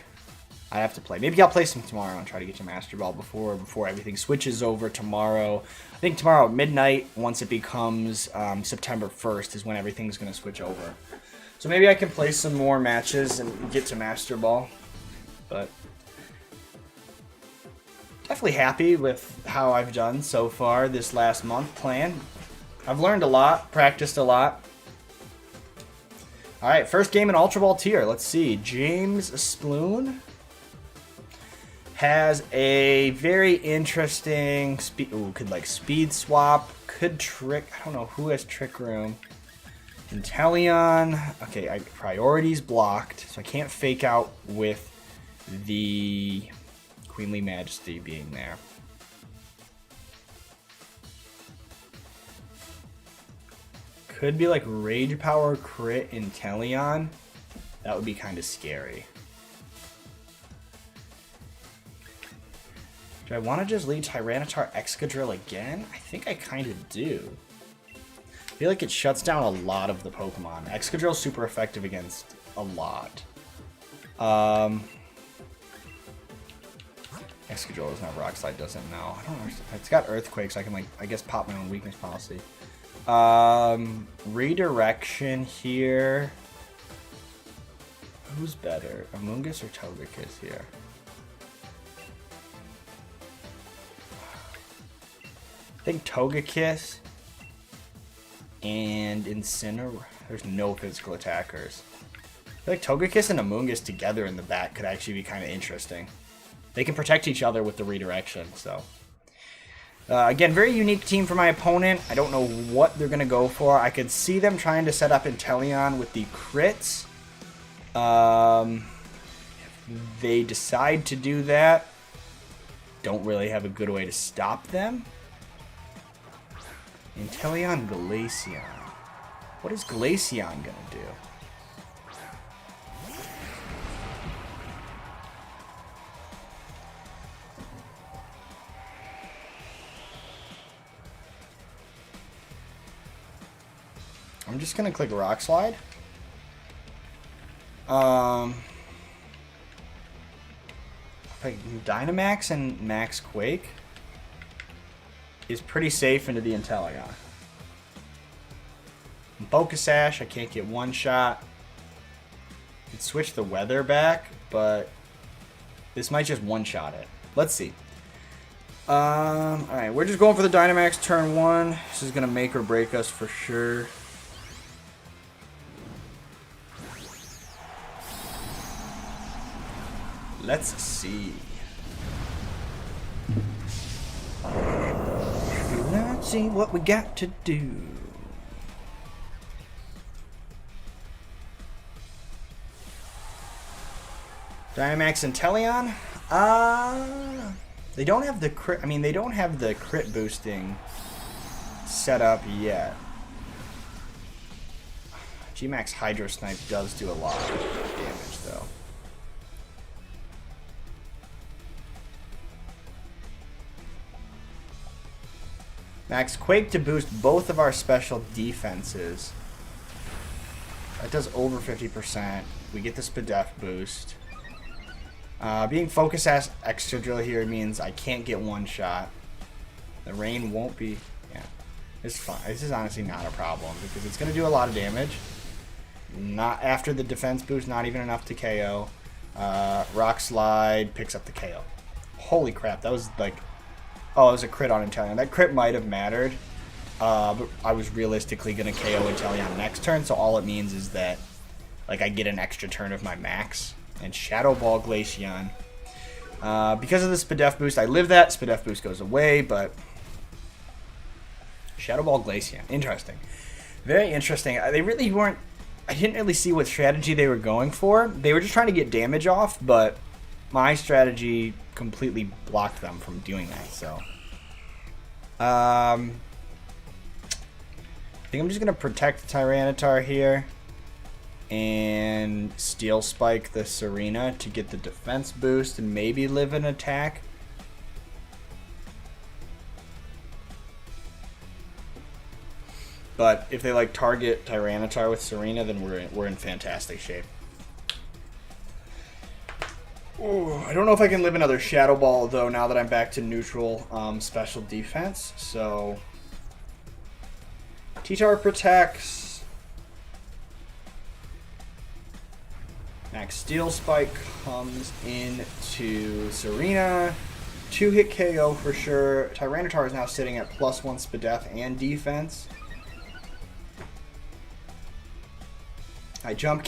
I have to play. Maybe I'll play some tomorrow and try to get to Master Ball before everything switches over tomorrow. I think tomorrow at midnight, once it becomes September 1st, is when everything's going to switch over. So maybe I can play some more matches and get to Master Ball. But definitely happy with how I've done so far this last month playing. I've learned a lot, practiced a lot. Alright, first game in Ultra Ball tier. Let's see. James Sploon has a very interesting speed. Ooh, could like speed swap. Could trick. I don't know who has Trick Room. Inteleon. Okay, priorities blocked, so I can't fake out with the Queenly Majesty being there. Could be like Rage Power crit Inteleon. That would be kind of scary. Do I want to just lead Tyranitar Excadrill again? I think I kind of do. I feel like it shuts down a lot of the Pokemon. Excadrill's super effective against a lot. Excadrill doesn't have Rock Slide, doesn't know. I don't know. It's got Earthquake, so I can, like, I guess pop my own weakness policy. Redirection here. Who's better? Amoonguss or Togekiss here? I think Togekiss and Incineroar. There's no physical attackers. I feel like Togekiss and Amoonguss together in the back could actually be kind of interesting. They can protect each other with the redirection, so. Again, very unique team for my opponent. I don't know what they're going to go for. I could see them trying to set up Inteleon with the crits. If they decide to do that, don't really have a good way to stop them. Inteleon Glaceon. What is Glaceon going to do? I'm just gonna click Rock Slide. Dynamax and Max Quake is pretty safe into the Inteleon. Focus Sash, I can't get one shot. Could switch the weather back, but this might just one shot it. Let's see. Alright, we're just going for the Dynamax turn 1. This is gonna make or break us for sure. Let's see. Let's see what we got to do. Dynamax and Inteleon? They don't have the crit. I mean, they don't have the crit boosting set up yet. G-Max Hydro Snipe does do a lot of damage, though. Max Quake to boost both of our special defenses. That does over 50%. We get the Spadef boost. Being Focus Sash Excadrill here means I can't get one shot. The rain won't be... Yeah. It's fine. This is honestly not a problem because it's going to do a lot of damage. Not after the defense boost, not even enough to KO. Rock Slide picks up the KO. Holy crap, that was like Oh, it was a crit on Inteleon. That crit might have mattered. But I was realistically going to KO Inteleon next turn, so all it means is that like I get an extra turn of my max. And Shadow Ball Glaceon. Because of the Spadef boost, I live that. Spadef boost goes away, but Shadow Ball Glaceon. Interesting. Very interesting. They really weren't... I didn't really see what strategy they were going for. They were just trying to get damage off, but my strategy completely blocked them from doing that, so... I think I'm just going to protect the Tyranitar here and Steel Spike the Serena to get the defense boost and maybe live an attack. But if they like target Tyranitar with Serena, then we're in fantastic shape. Ooh, I don't know if I can live another Shadow Ball though now that I'm back to neutral special defense. So T-Tar protects. Max Steel Spike comes into Serena. 2-hit KO for sure. Tyranitar is now sitting at +1 Spadef and defense. I jump.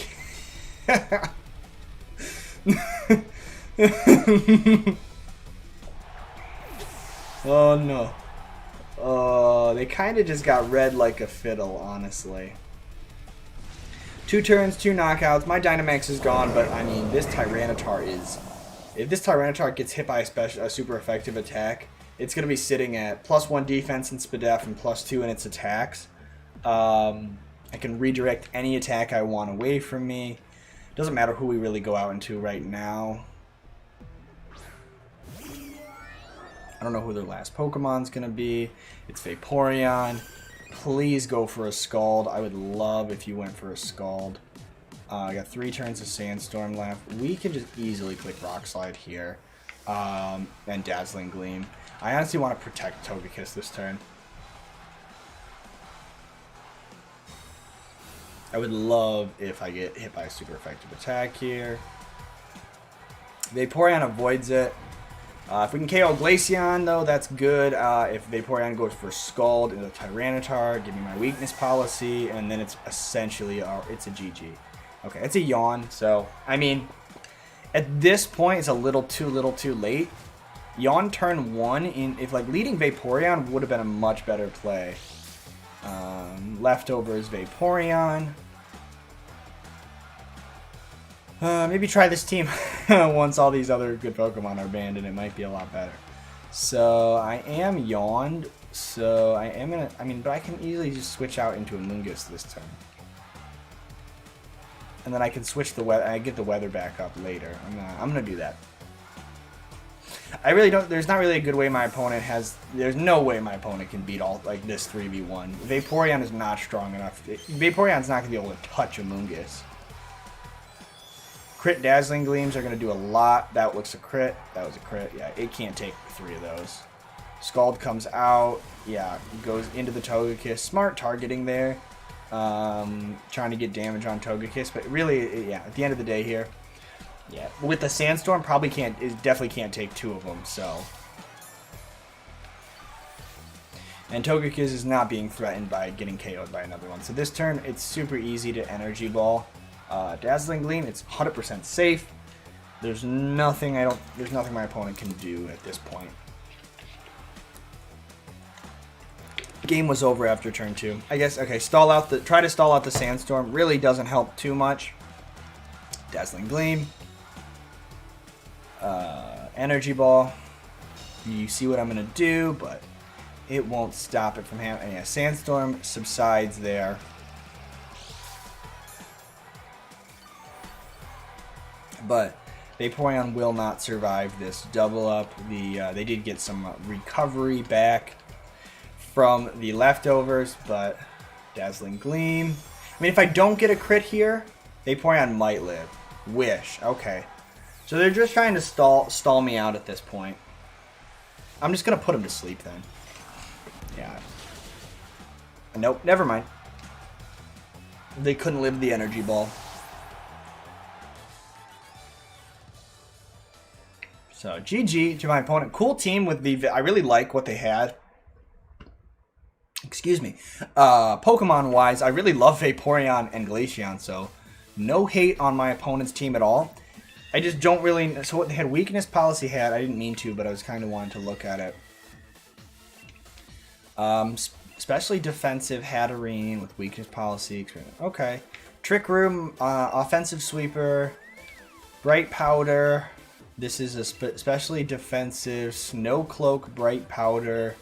Oh no. Oh, they kind of just got read like a fiddle, honestly. 2 turns, 2 knockouts. My Dynamax is gone, but I mean, this Tyranitar is... If this Tyranitar gets hit by a super effective attack, it's going to be sitting at +1 defense in Spadef and +2 in its attacks. I can redirect any attack I want away from me. Doesn't matter who we really go out into right now. I don't know who their last Pokemon's going to be. It's Vaporeon. Please go for a Scald. I would love if you went for a Scald. I got 3 turns of Sandstorm left. We can just easily click Rock Slide here. And Dazzling Gleam. I honestly want to protect Togekiss this turn. I would love if I get hit by a super effective attack here. Vaporeon avoids it. If we can KO Glaceon, though, that's good. If Vaporeon goes for Scald into Tyranitar, give me my weakness policy, and then it's essentially it's a GG. Okay, it's a yawn. So, I mean, at this point, it's a little too late. Yawn turn 1, if like leading Vaporeon would have been a much better play. Leftovers Vaporeon. Maybe try this team once all these other good Pokemon are banned, and it might be a lot better. So I am yawned. So I am gonna. I mean, but I can easily just switch out into a Mungus this turn, and then I can switch the weather. I get the weather back up later. I'm gonna do that. I really don't. There's not really a good way my opponent has. There's no way my opponent can beat all like this 3v1. Vaporeon is not strong enough. Vaporeon's not gonna be able to touch a Mungus. Crit Dazzling Gleams are gonna do a lot. That looks a crit. That was a crit. Yeah, it can't take 3 of those. Scald comes out. Yeah, goes into the Togekiss. Smart targeting there. Trying to get damage on Togekiss, but really, yeah. At the end of the day here. Yeah, with the Sandstorm, definitely can't take 2 of them, so. And Togekiss is not being threatened by getting KO'd by another one. So this turn, it's super easy to Energy Ball. Dazzling Gleam, it's 100% safe. There's nothing my opponent can do at this point. Game was over after turn 2. I guess, okay, try to stall out the Sandstorm. Really doesn't help too much. Dazzling Gleam. Energy Ball. You see what I'm going to do, but it won't stop it from happening. Yeah, Sandstorm subsides there. But Vaporeon will not survive this double up. They did get some recovery back from the leftovers, but Dazzling Gleam. I mean, if I don't get a crit here, Vaporeon might live. Wish. Okay. So they're just trying to stall me out at this point. I'm just going to put him to sleep then. Yeah. Nope, never mind. They couldn't live the Energy Ball. So GG to my opponent. Cool team with the. I really like what they had. Excuse me. Pokemon wise, I really love Vaporeon and Glaceon. So no hate on my opponent's team at all. I just don't really. So what they had weakness policy had. I didn't mean to, but I was kind of wanting to look at it. Especially defensive Hatterene with weakness policy. Okay. Trick Room, offensive sweeper, bright powder. This is especially defensive snow cloak, bright powder.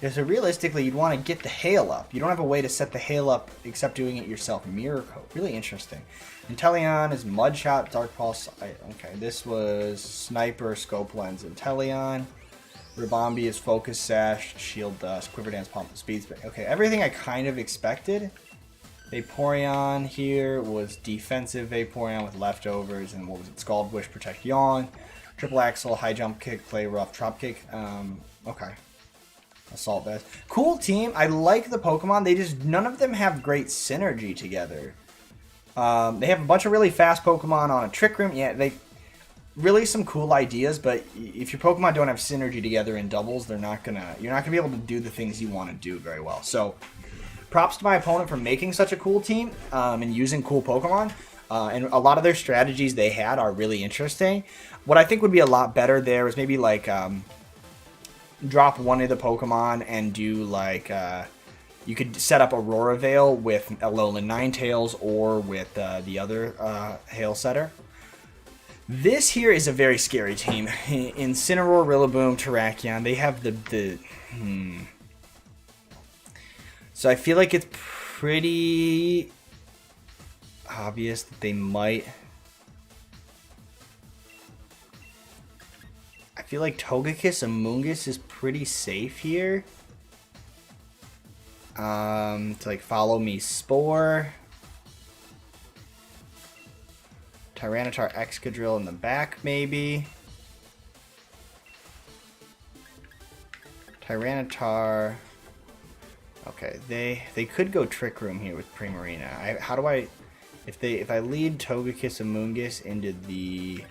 Yeah, so realistically, you'd want to get the hail up. You don't have a way to set the hail up except doing it yourself. Mirror Coat, really interesting. Inteleon is Mud Shot, Dark Pulse. Okay, this was Sniper, Scope Lens, Inteleon. Ribombee is Focus Sash, Shield Dust, Quiver Dance, Pump, Speed. Okay, everything I kind of expected. Vaporeon here was defensive Vaporeon with leftovers, and what was it? Scald Wish, Protect Yawn, Triple Axle, High Jump Kick, Play Rough, Drop Kick. Okay. Assault Vest. Cool team. I like the Pokemon. They just, none of them have great synergy together. They have a bunch of really fast Pokemon on a Trick Room. Yeah, they really some cool ideas, but if your Pokemon don't have synergy together in doubles, you're not gonna be able to do the things you want to do very well. So props to my opponent for making such a cool team and using cool Pokemon. And a lot of their strategies they had are really interesting. What I think would be a lot better there is maybe like drop one of the Pokemon and do like you could set up Aurora Veil with Alolan Ninetales or with the other Hail Setter. This here is a very scary team. Incineroar, Rillaboom, Terrakion, they have the So I feel like it's pretty obvious that they might. I feel like Togekiss Amoonguss is pretty safe here. To like Follow Me Spore. Tyranitar Excadrill in the back, maybe. Tyranitar. Okay, they could go Trick Room here with Primarina. How do I, if I lead Togekiss Amoonguss into the,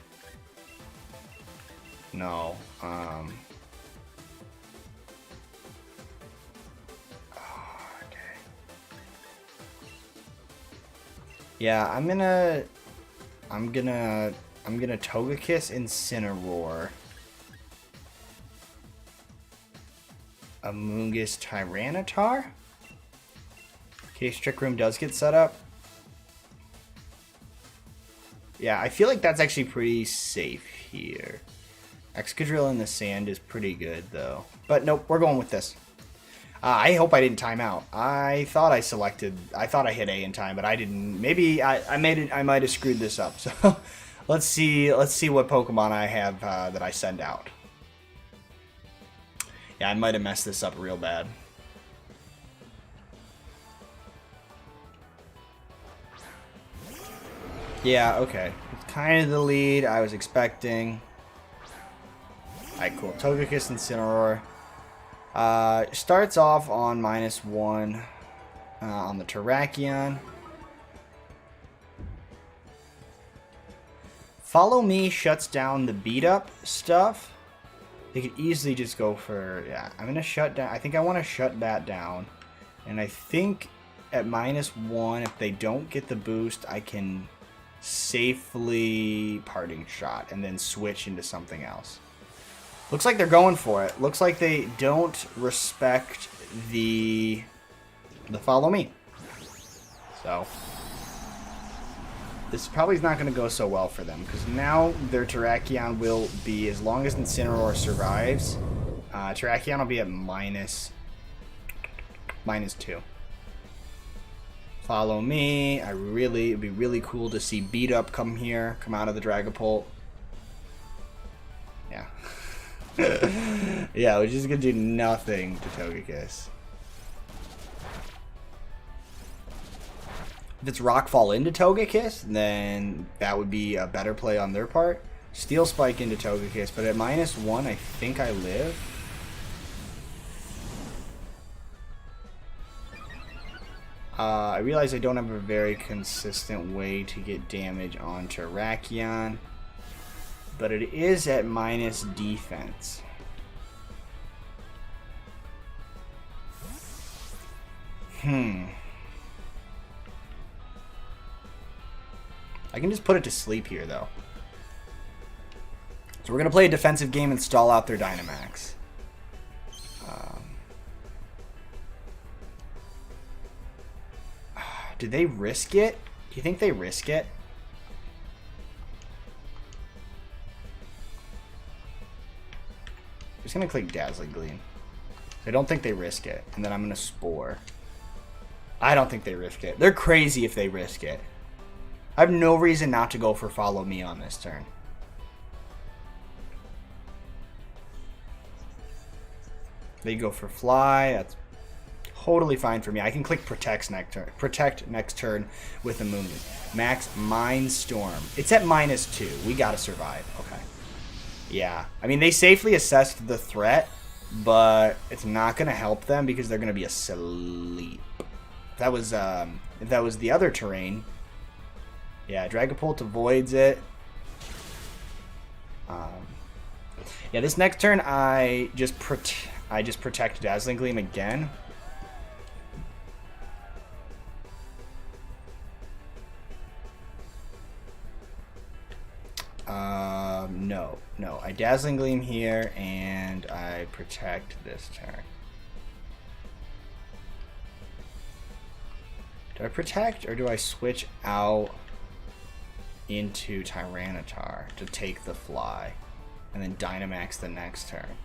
no, okay. Yeah, I'm gonna Togekiss Incineroar. Amoonguss Tyranitar. In case Trick Room does get set up. Yeah, I feel like that's actually pretty safe here. Excadrill in the sand is pretty good though. But nope, we're going with this. I hope I didn't time out. I thought I hit A in time, but I didn't. Maybe I might have screwed this up. So let's see what Pokemon I have that I send out. Yeah, I might have messed this up real bad. Yeah, okay. It's kind of the lead I was expecting. Alright, cool. Togekiss Incineroar. Starts off on -1 on the Terrakion. Follow Me shuts down the beat up stuff. They could easily just go for, yeah, I'm going to shut down. I think I want to shut that down. And I think at -1, if they don't get the boost, I can safely Parting Shot and then switch into something else. Looks like they're going for it. Looks like they don't respect the Follow Me. So this probably is not going to go so well for them, because now their Terrakion will be, as long as Incineroar survives, Terrakion will be at -2. Follow Me. It'd be really cool to see Beat Up come out of the Dragapult. Yeah. Yeah, which is going to do nothing to Togekiss. If it's Rockfall into Togekiss, then that would be a better play on their part. Steel Spike into Togekiss, but at -1, I think I live. I realize I don't have a very consistent way to get damage on Terrakion. but it is at minus defense. I can just put it to sleep here, though. So we're going to play a defensive game and stall out their Dynamax. Do they risk it? Do you think they risk it? I'm just going to click Dazzling Gleam. I don't think they risk it. And then I'm going to Spore. I don't think they risk it. They're crazy if they risk it. I have no reason not to go for Follow Me on this turn. They go for Fly. That's totally fine for me. I can click Protect next turn with Amoonguss. Max Mind Storm. It's at -2. We gotta survive. Okay. Yeah. I mean, they safely assessed the threat, but it's not gonna help them because they're gonna be asleep. If that was the other terrain. Yeah, Dragapult avoids it. Yeah, this next turn I just protect Dazzling Gleam again. No. I Dazzling Gleam here and I protect this turn. Do I protect or do I switch out into Tyranitar to take the Fly and then Dynamax the next turn?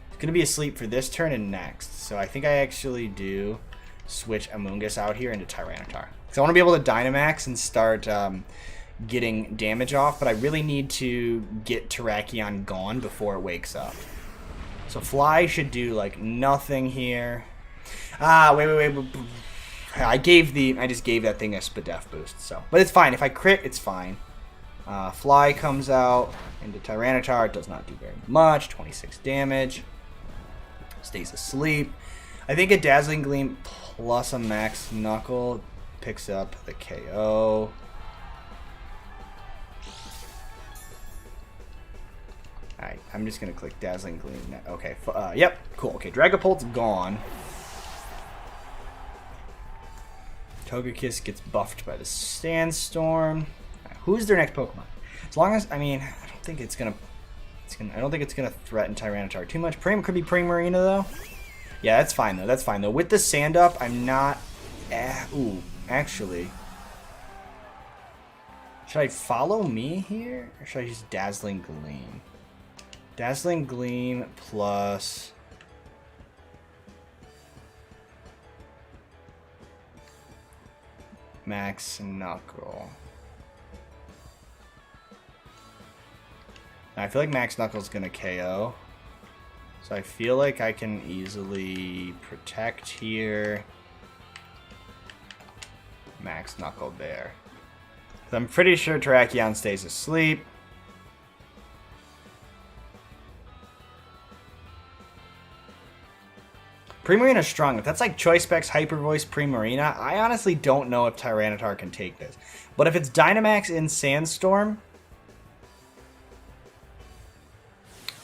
It's going to be asleep for this turn and next, so I think I actually do switch Amoonguss out here into Tyranitar. So I want to be able to Dynamax and start getting damage off, but I really need to get Terrakion gone before it wakes up. So Fly should do like nothing here. Wait. I just gave that thing a Spadef boost, so. But it's fine. If I crit, it's fine. Fly comes out into Tyranitar. It does not do very much. 26 damage. Stays asleep. I think a Dazzling Gleam plus a Max Knuckle picks up the KO. Alright, I'm just going to click Dazzling Gleam. Okay, yep, cool. Okay, Dragapult's gone. Togekiss gets buffed by the Sandstorm. Right, who's their next Pokemon? As long as, I mean, I don't think it's gonna threaten Tyranitar too much. Could be Primarina though. Yeah, that's fine though. That's fine though. With the Sand Up, I'm not. Ooh, actually, should I Follow Me here, or should I use Dazzling Gleam? Dazzling Gleam plus. Max Knuckle. I feel like Max Knuckle's gonna KO. So I feel like I can easily protect here. Max Knuckle there. So I'm pretty sure Terrakion stays asleep. Primarina's strong. If that's like Choice Specs, Hyper Voice, Primarina, I honestly don't know if Tyranitar can take this. But if it's Dynamax in Sandstorm,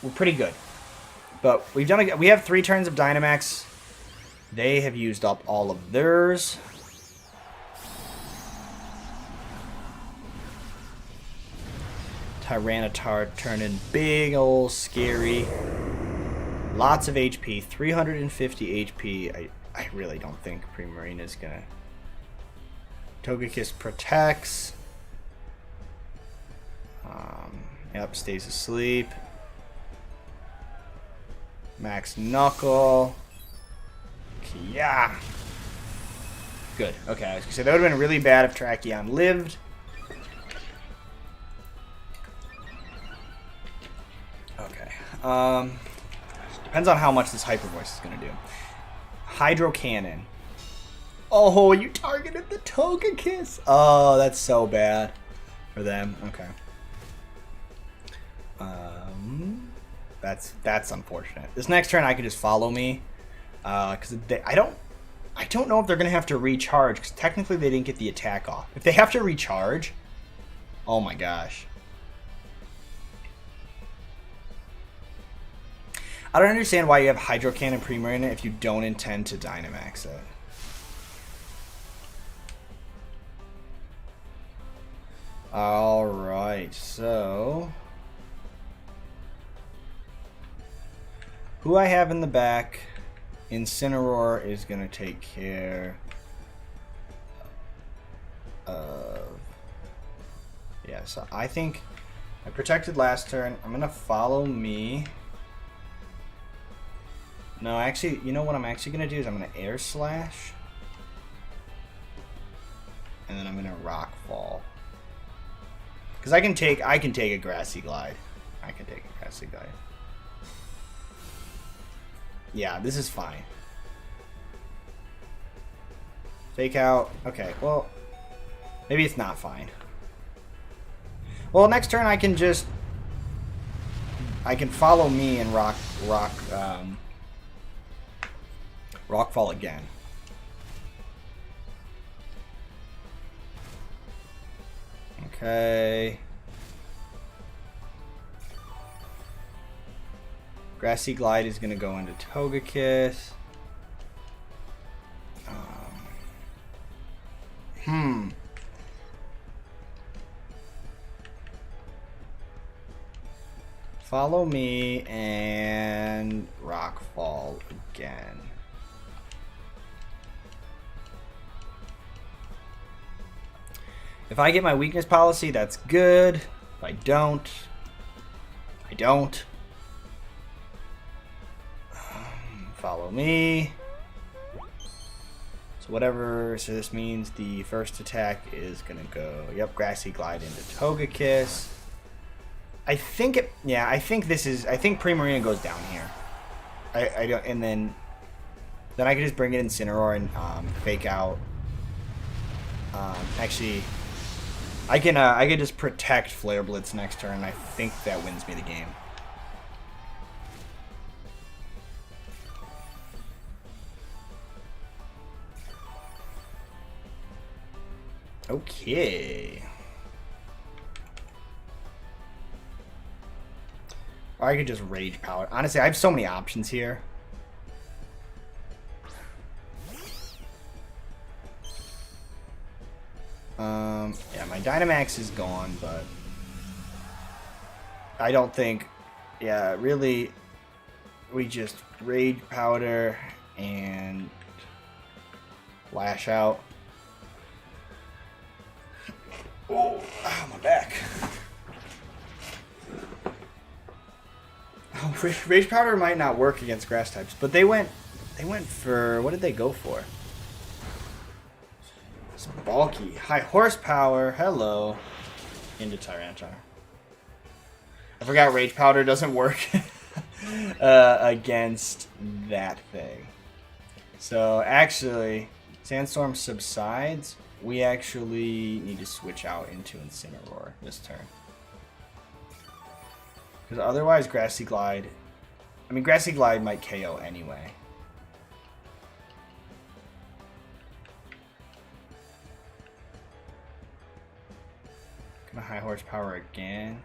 we're pretty good. But we have 3 turns of Dynamax. They have used up all of theirs. Tyranitar turning big old scary. Lots of HP, 350 HP. I really don't think Primarina is gonna. Togekiss protects. Yep, stays asleep. Max Knuckle. Yeah. Good. Okay, I was gonna say that would have been really bad if Terrakion lived. Okay. Depends on how much this Hyper Voice is going to do. Hydro Cannon. Oh, you targeted the Togekiss. Oh, that's so bad for them. Okay. That's unfortunate. This next turn I could just Follow Me, because I don't know if they're going to have to recharge, because technically they didn't get the attack off. If they have to recharge, oh my gosh. I don't understand why you have Hydro Cannon Pre-Marine if you don't intend to Dynamax it. Alright, so... who I have in the back, Incineroar is going to take care of... yeah, so I think I protected last turn. I'm going to follow me. No, actually, you know what I'm actually going to do is I'm going to Air Slash. And then I'm going to Rock Fall. Because I can take a Grassy Glide. I can take a Grassy Glide. Yeah, this is fine. Fake out. Okay, well, maybe it's not fine. Well, next turn I can follow me and rock fall again. Okay. Grassy Glide is going to go into Togekiss. Follow me and Rock Fall again. If I get my weakness policy, that's good. If I don't, I don't. Follow me. So whatever, so this means the first attack is gonna go, yep, Grassy Glide into Togekiss. I think it, yeah, I think Primarina goes down here. I don't, and then I can just bring it Incineroar and fake out. Actually, I can just protect Flare Blitz next turn. I think that wins me the game. Okay. Or I could just Rage Powder. Honestly, I have so many options here. Yeah, my Dynamax is gone, but I don't think, yeah, really, we just Rage Powder and Lash Out. Oh, my back. Oh, Rage Powder might not work against grass types, but they went for, what did they go for? It's bulky, high horsepower. Hello, into Tyranitar. I forgot Rage Powder doesn't work against that thing. So actually, Sandstorm subsides. We actually need to switch out into Incineroar this turn. Because otherwise, Grassy Glide... I mean, Grassy Glide might KO anyway. Gonna high horsepower again.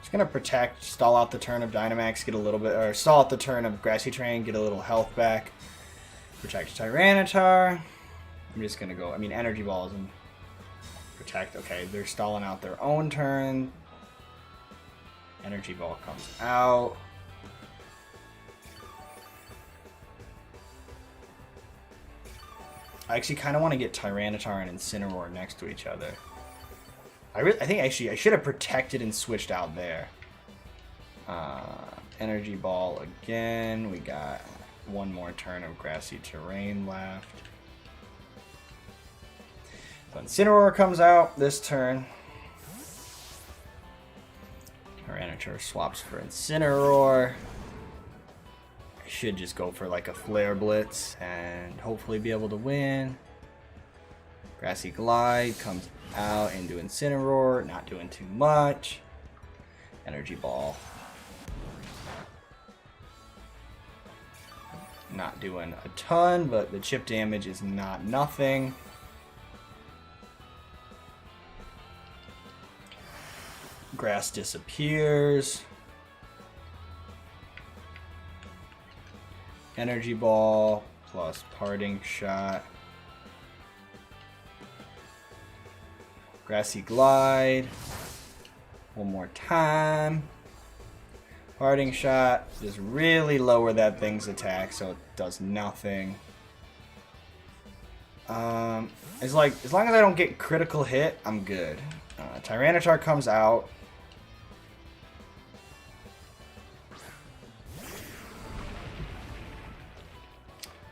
Just gonna protect, stall out the turn of Dynamax, get a little bit, or stall out the turn of Grassy Train, get a little health back. Protect Tyranitar. I'm just gonna go, I mean, Energy Balls and protect. Okay, they're stalling out their own turn. Energy Ball comes out. I actually kind of want to get Tyranitar and Incineroar next to each other. I think actually I should have protected and switched out there. Energy Ball again. We got one more turn of Grassy Terrain left. So Incineroar comes out this turn. Tyranitar swaps for Incineroar. I should just go for like a Flare Blitz and hopefully be able to win. Grassy Glide comes out into Incineroar, not doing too much. Energy Ball. Not doing a ton, but the chip damage is not nothing. Grass disappears. Energy ball plus parting shot. Grassy glide. One more time. Parting shot. Just really lower that thing's attack so it does nothing. It's like, as long as I don't get critical hit, I'm good. Tyranitar comes out.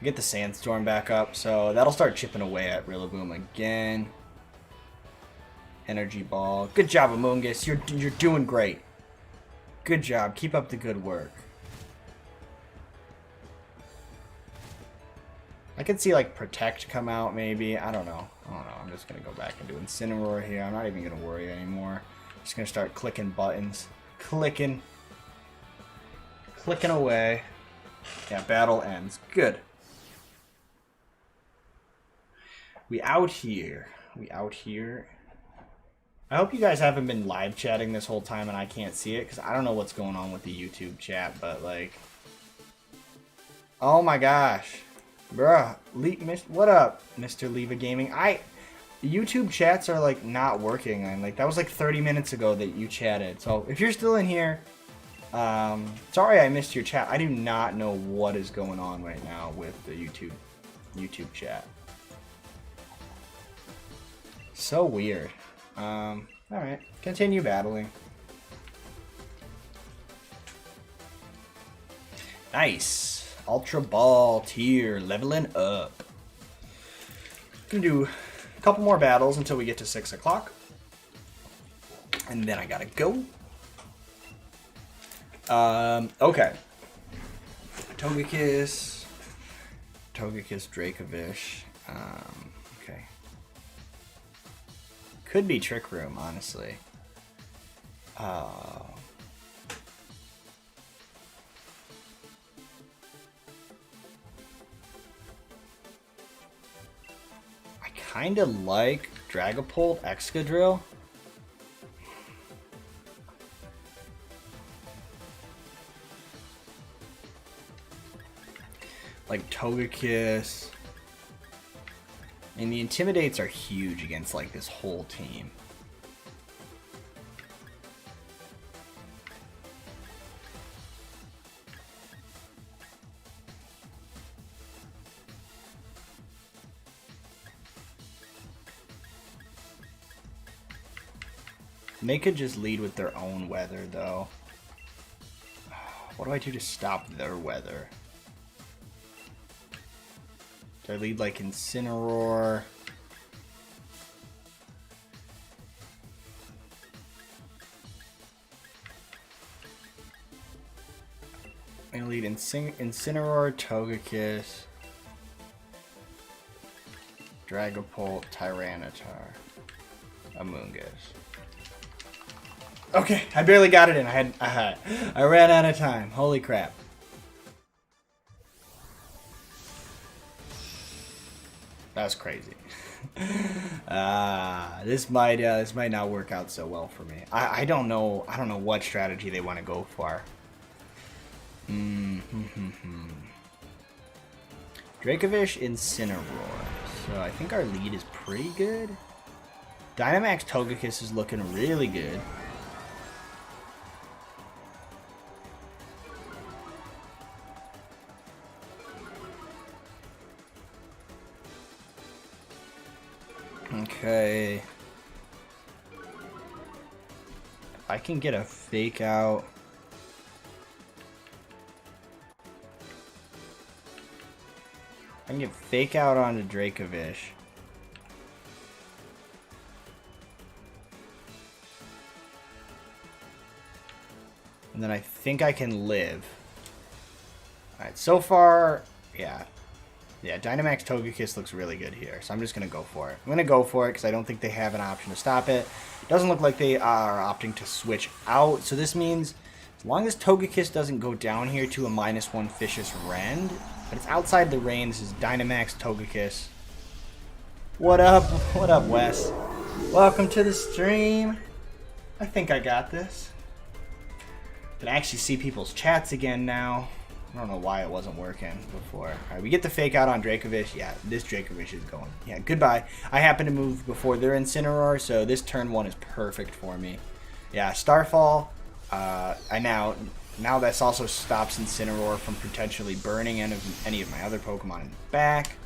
Get the Sandstorm back up, so that'll start chipping away at Rillaboom again. Energy ball. Good job, Amoonguss. You're doing great. Good job. Keep up the good work. I could see like Protect come out maybe. I don't know. I'm just gonna go back and do Incineroar here. I'm not even gonna worry anymore. Just gonna start clicking buttons. Clicking away. Yeah, battle ends. Good. We out here. I hope you guys haven't been live chatting this whole time and I can't see it, because I don't know what's going on with the YouTube chat, but like... Oh my gosh. Bruh. What up, Mr. Leva Gaming? YouTube chats are like not working, and like that was like 30 minutes ago that you chatted. So if you're still in here, sorry I missed your chat. I do not know what is going on right now with the YouTube chat. So weird. Alright. Continue battling. Nice. Ultra Ball tier. Leveling up. Gonna do a couple more battles until we get to 6 o'clock. And then I gotta go. Okay. Togekiss, Dracovish. Okay. Could be Trick Room, honestly. I kind of like Dragapult Excadrill. Like Togekiss. And the Intimidates are huge against like this whole team. And they could just lead with their own weather though. What do I do to stop their weather? Do I lead like Incineroar? I'm gonna lead Incineroar, Togekiss, Dragapult, Tyranitar, Amoonguss. Okay, I barely got it in. I ran out of time. Holy crap. That was crazy. This might not work out so well for me. I don't know what strategy they want to go for. Dracovish, Incineroar. So I think our lead is pretty good. Dynamax Togekiss is looking really good. Okay. If I can get a fake out. I can get fake out onto Dracovish. And then I think I can live. Alright, so far, yeah. Yeah, Dynamax Togekiss looks really good here, so I'm just going to go for it. I'm going to go for it because I don't think they have an option to stop it. Doesn't look like they are opting to switch out, so this means as long as Togekiss doesn't go down here to a -1 Vicious Rend, but it's outside the range. This is Dynamax Togekiss. What up? What up, Wes? Welcome to the stream. I think I got this. Can actually see people's chats again now. I don't know why it wasn't working before. Alright, we get the fake out on Dracovish. Yeah, this Dracovish is going. Yeah, goodbye. I happen to move before their Incineroar, so this turn 1 is perfect for me. Yeah, Starfall. Now this also stops Incineroar from potentially burning any of my other Pokemon in the back.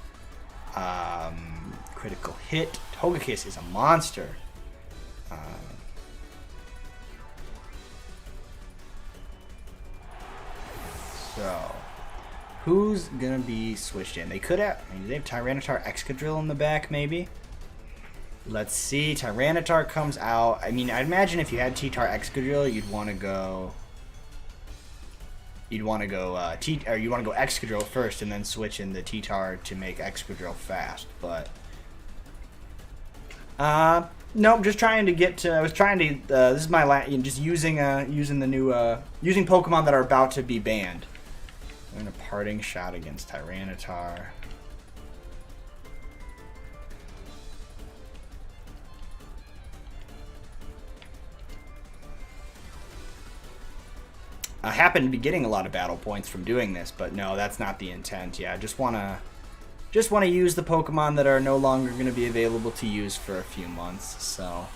Critical hit. Togekiss is a monster. So, who's gonna be switched in? They could have. I mean, they have Tyranitar Excadrill in the back, maybe. Let's see. Tyranitar comes out. I mean, I'd imagine if you had T-Tar Excadrill, you'd want to go. You want to go Excadrill first, and then switch in the T-Tar to make Excadrill fast. But nope. Just trying to get to. I was trying to. This is my just using the new using Pokemon that are about to be banned. I'm in a parting shot against Tyranitar. I happen to be getting a lot of battle points from doing this, but no, that's not the intent. Yeah, I just wanna use the Pokemon that are no longer going to be available to use for a few months. So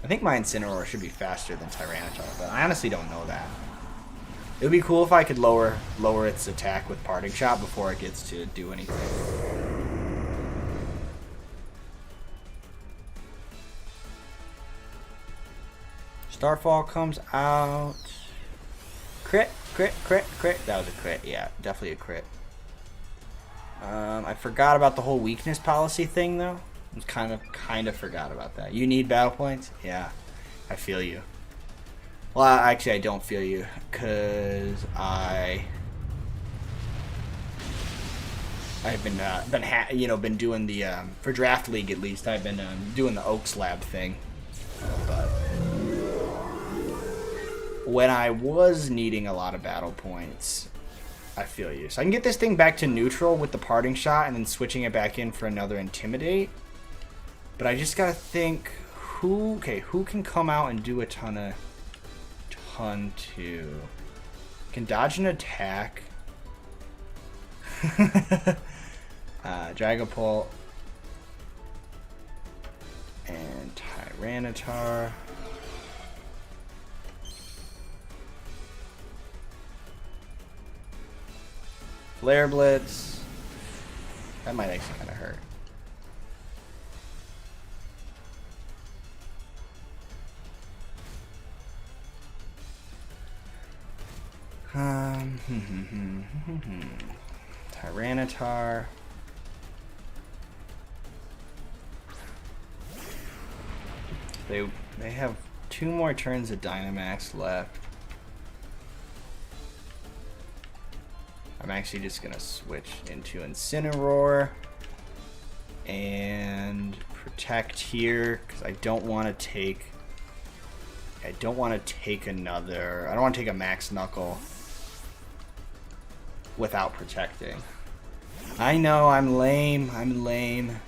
I think my Incineroar should be faster than Tyranitar, but I honestly don't know that. It would be cool if I could lower its attack with Parting Shot before it gets to do anything. Starfall comes out. Crit, crit, crit, crit. That was a crit. Yeah, definitely a crit. I forgot about the whole weakness policy thing, though. I kind of forgot about that. You need battle points? Yeah, I feel you. Well, actually, I don't feel you, because I've been doing the for Draft League at least. I've been doing the Oaks Lab thing, but when I was needing a lot of battle points, I feel you. So I can get this thing back to neutral with the Parting Shot, and then switching it back in for another Intimidate. But I just gotta think who can come out and do a ton to. Can dodge an attack. Dragapult and Tyranitar. Flare Blitz. That might actually kind of hurt. Tyranitar. They have 2 more turns of Dynamax left. I'm actually just gonna switch into Incineroar and protect here because I don't want to take. I don't want to take another. I don't want to take a Max Knuckle without protecting. I know I'm lame. I'm lame.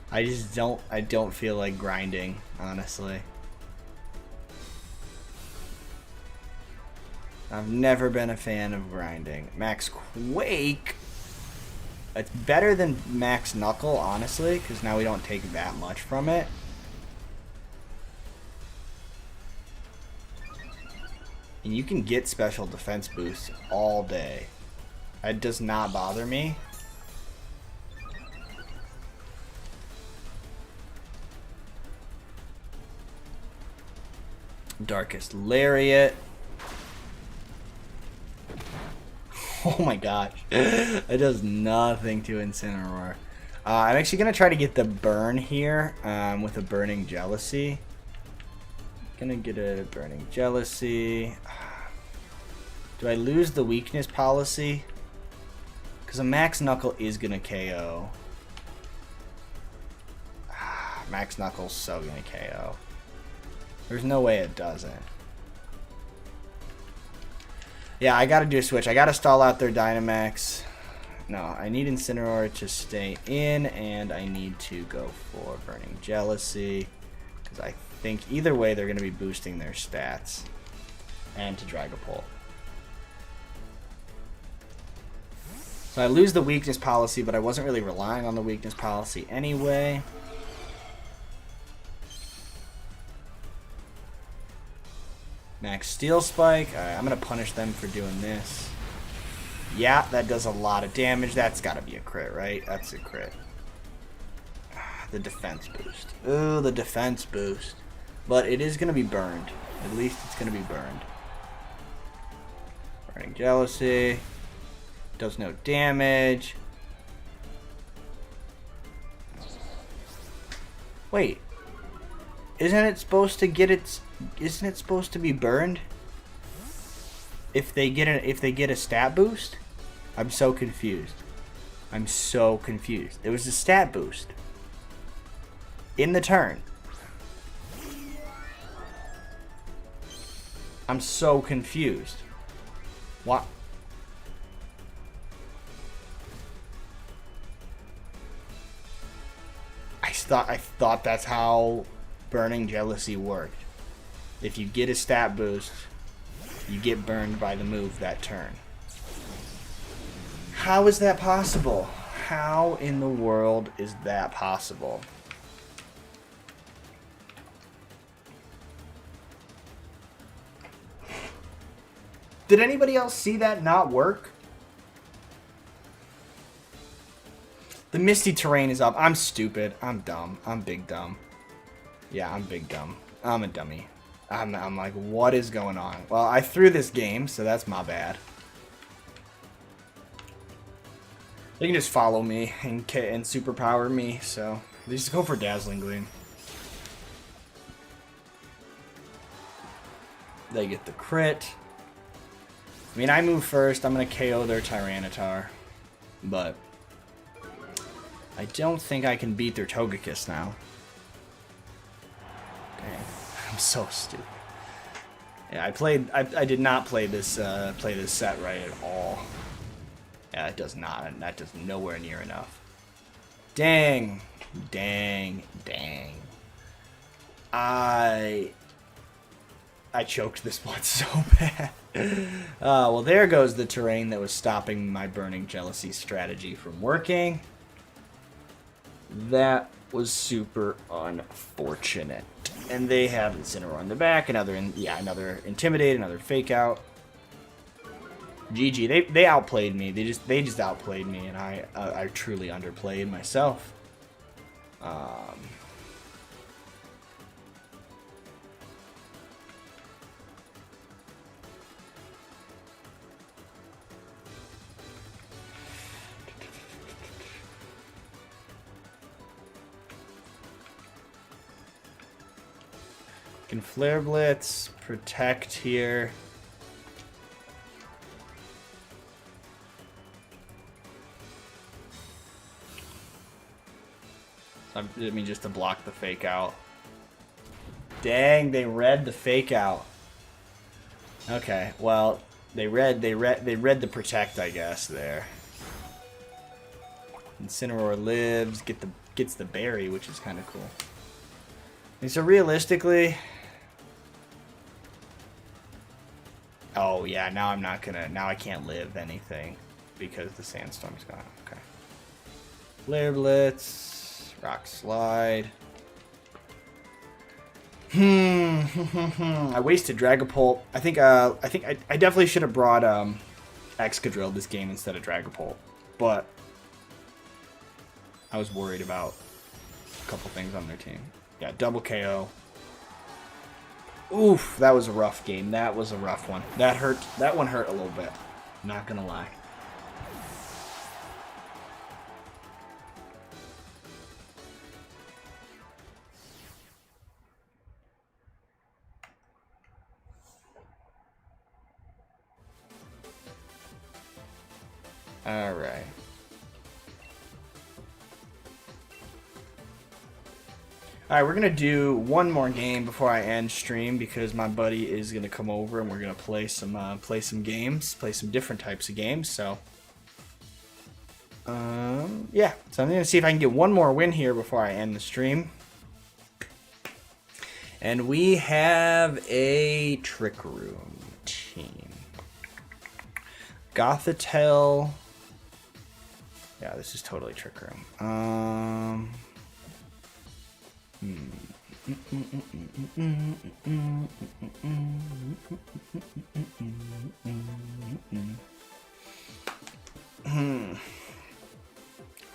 I don't feel like grinding, honestly. I've never been a fan of grinding. Max Quake. It's better than Max Knuckle, honestly, because now we don't take that much from it. And you can get special defense boosts all day. It does not bother me. Darkest Lariat. Oh my gosh. It does nothing to Incineroar. I'm actually going to try to get the burn here with a Burning Jealousy. Gonna get a Burning Jealousy. Do I lose the weakness policy? Because a Max Knuckle is going to KO. Max Knuckle's so going to KO. There's no way it doesn't. Yeah, I gotta do a switch. I gotta stall out their Dynamax. No, I need Incineroar to stay in, and I need to go for Burning Jealousy, because I think either way they're going to be boosting their stats, and to Dragapult. So I lose the weakness policy, but I wasn't really relying on the weakness policy anyway. Max Steel Spike. Alright, I'm going to punish them for doing this. Yeah, that does a lot of damage. That's got to be a crit, right? That's a crit. The defense boost. Ooh, the defense boost. But it is going to be burned. At least it's going to be burned. Burning Jealousy. Does no damage. Wait. Isn't it supposed to get its... Isn't it supposed to be burned? If they get a stat boost? I'm so confused. I'm so confused. There was a stat boost in the turn. I'm so confused. What? I thought that's how Burning Jealousy worked. If you get a stat boost, you get burned by the move that turn. How is that possible? How in the world is that possible? Did anybody else see that not work? The Misty Terrain is up. I'm stupid. I'm dumb. I'm big dumb. Yeah, I'm big dumb. I'm a dummy. I'm like, what is going on? Well, I threw this game, so that's my bad. They can just follow me and superpower me, so they just go for Dazzling Gleam. They get the crit. I mean, I move first. I'm going to KO their Tyranitar, but I don't think I can beat their Togekiss now. Dang. I'm so stupid. Yeah, I did not play this set right at all. Yeah, it does not. That does nowhere near enough. Dang. Dang. Dang. I choked this one so bad. Well, there goes the terrain that was stopping my Burning Jealousy strategy from working. That was super unfortunate. And they have Incineroar on the back, another Intimidate, another Fake Out. GG, they outplayed me. They just outplayed me, and I truly underplayed myself. Can Flare Blitz, protect here. I mean, just to block the Fake Out. Dang, they read the Fake Out. Okay, well, they read the protect, I guess, there. Incineroar lives, gets the berry, which is kind of cool. And so realistically, oh yeah, now I can't live anything because the Sandstorm's gone. Okay. Flare Blitz, Rock Slide. I wasted Dragapult. I think I definitely should have brought Excadrill this game instead of Dragapult, but I was worried about a couple things on their team. Yeah, double KO. Oof, that was a rough game. That was a rough one. That hurt. That one hurt a little bit. Not gonna lie. All right. Alright, we're going to do one more game before I end stream because my buddy is going to come over and we're going to play some games, play some different types of games, so Yeah, so I'm going to see if I can get one more win here before I end the stream. And we have a Trick Room team. Gothitelle. Yeah, this is totally Trick Room.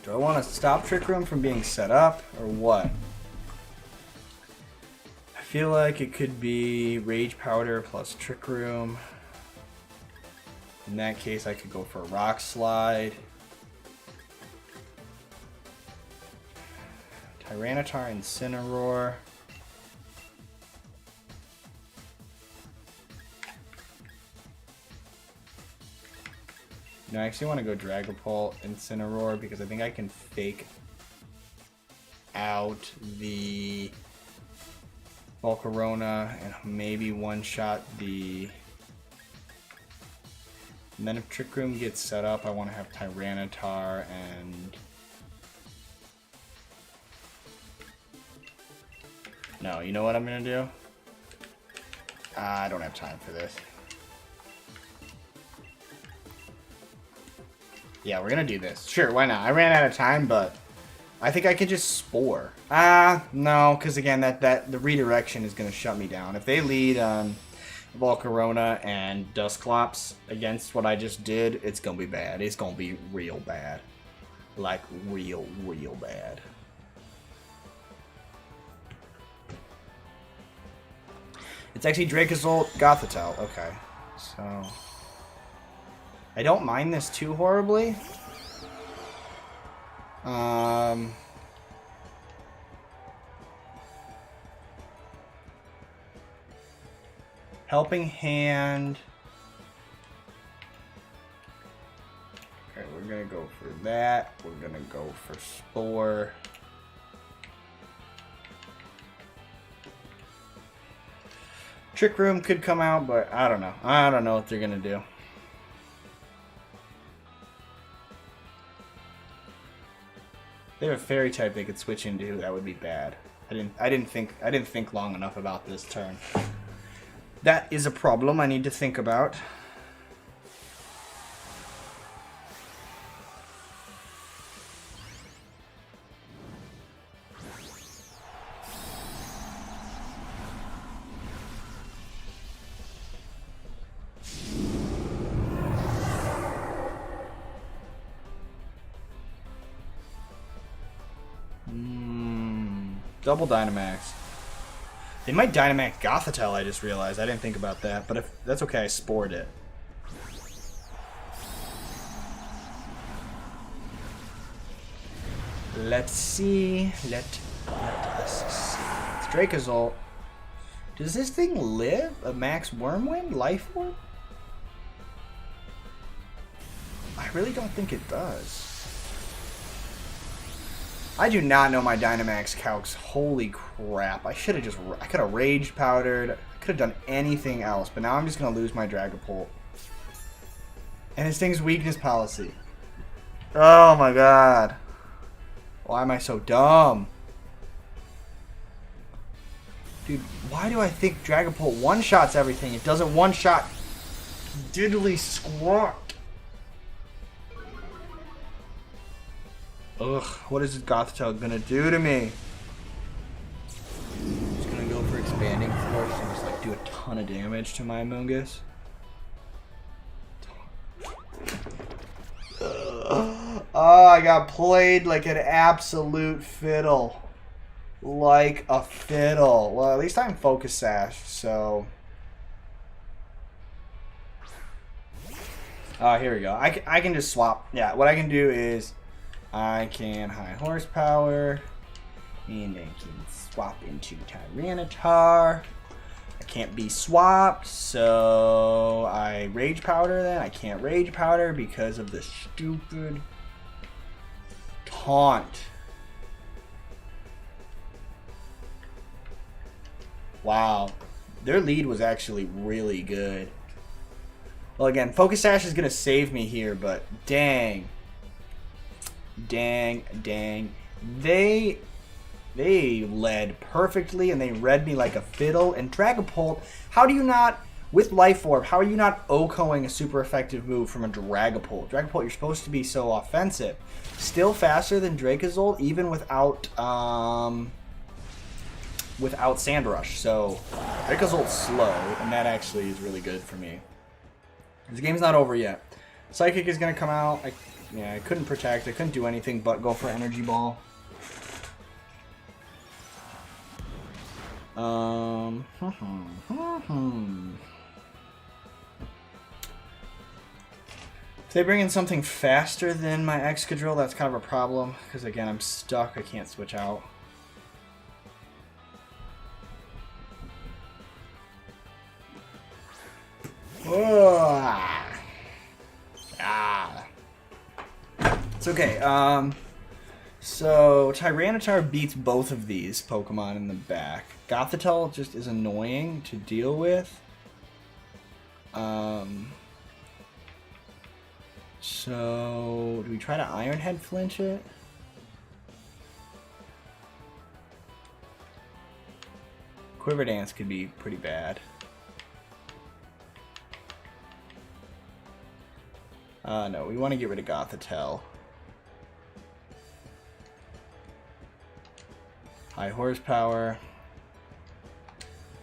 Do I want to stop Trick Room from being set up, or what? I feel like it could be Rage Powder plus Trick Room. In that case, I could go for a Rock Slide. Tyranitar, Incineroar. No, I actually want to go Dragapult, Incineroar, because I think I can fake out the Volcarona and maybe one-shot the... And then if Trick Room gets set up, I want to have Tyranitar and... No, you know what I'm going to do? I don't have time for this. Yeah, we're going to do this. Sure, why not? I ran out of time, but I think I could just Spore. No, because again, the redirection is going to shut me down. If they lead Volcarona and Dusclops against what I just did, it's going to be bad. It's going to be real bad. Like, real bad. It's actually Dracozolt, Gothitelle. Okay, so... I don't mind this too horribly. Helping Hand. Alright, we're gonna go for that. We're gonna go for Spore. Trick Room could come out, but I don't know. I don't know what they're gonna do. They have a Fairy type they could switch into. That would be bad. I didn't think long enough about this turn. That is a problem I need to think about. Double Dynamax. They might Dynamax Gothitelle, I just realized. I didn't think about that, but if that's okay, I spored it. Let's see. Let us see. It's Dracozolt. Does this thing live a max Wormwind? Life Orb? I really don't think it does. I do not know my Dynamax calcs. Holy crap. I could have Rage Powdered. I could have done anything else, but now I'm just going to lose my Dragapult. And this thing's weakness policy. Oh my god. Why am I so dumb? Dude, why do I think Dragapult one-shots everything? It doesn't one-shot diddly squat. Ugh, what is this Gothitelle gonna do to me? Just gonna go for Expanding Force and just like do a ton of damage to my Amoonguss. Oh, I got played like an absolute fiddle. Like a fiddle. Well, at least I'm Focus Sash, so... here we go. I can just swap. Yeah, what I can do is... I can High Horsepower, and I can swap into Tyranitar. I can't be swapped, so I Rage Powder then. I can't Rage Powder because of the stupid taunt. Wow. Their lead was actually really good. Well, again, Focus Sash is going to save me here, but dang. Dang. They led perfectly, and they read me like a fiddle. And Dragapult, how do you not, with Life Orb, how are you not OHKOing a super effective move from a Dragapult? Dragapult, you're supposed to be so offensive. Still faster than Dracozolt, even without Sand Rush. So Dracozolt's slow, and that actually is really good for me. This game's not over yet. Psychic is gonna come out. I couldn't protect. I couldn't do anything but go for Energy Ball. If they bring in something faster than my Excadrill, that's kind of a problem. Because again, I'm stuck. I can't switch out. It's okay. So Tyranitar beats both of these Pokemon in the back. Gothitelle just is annoying to deal with. So do we try to Iron Head flinch it? Quiver Dance could be pretty bad. No, we want to get rid of Gothitelle. High horsepower.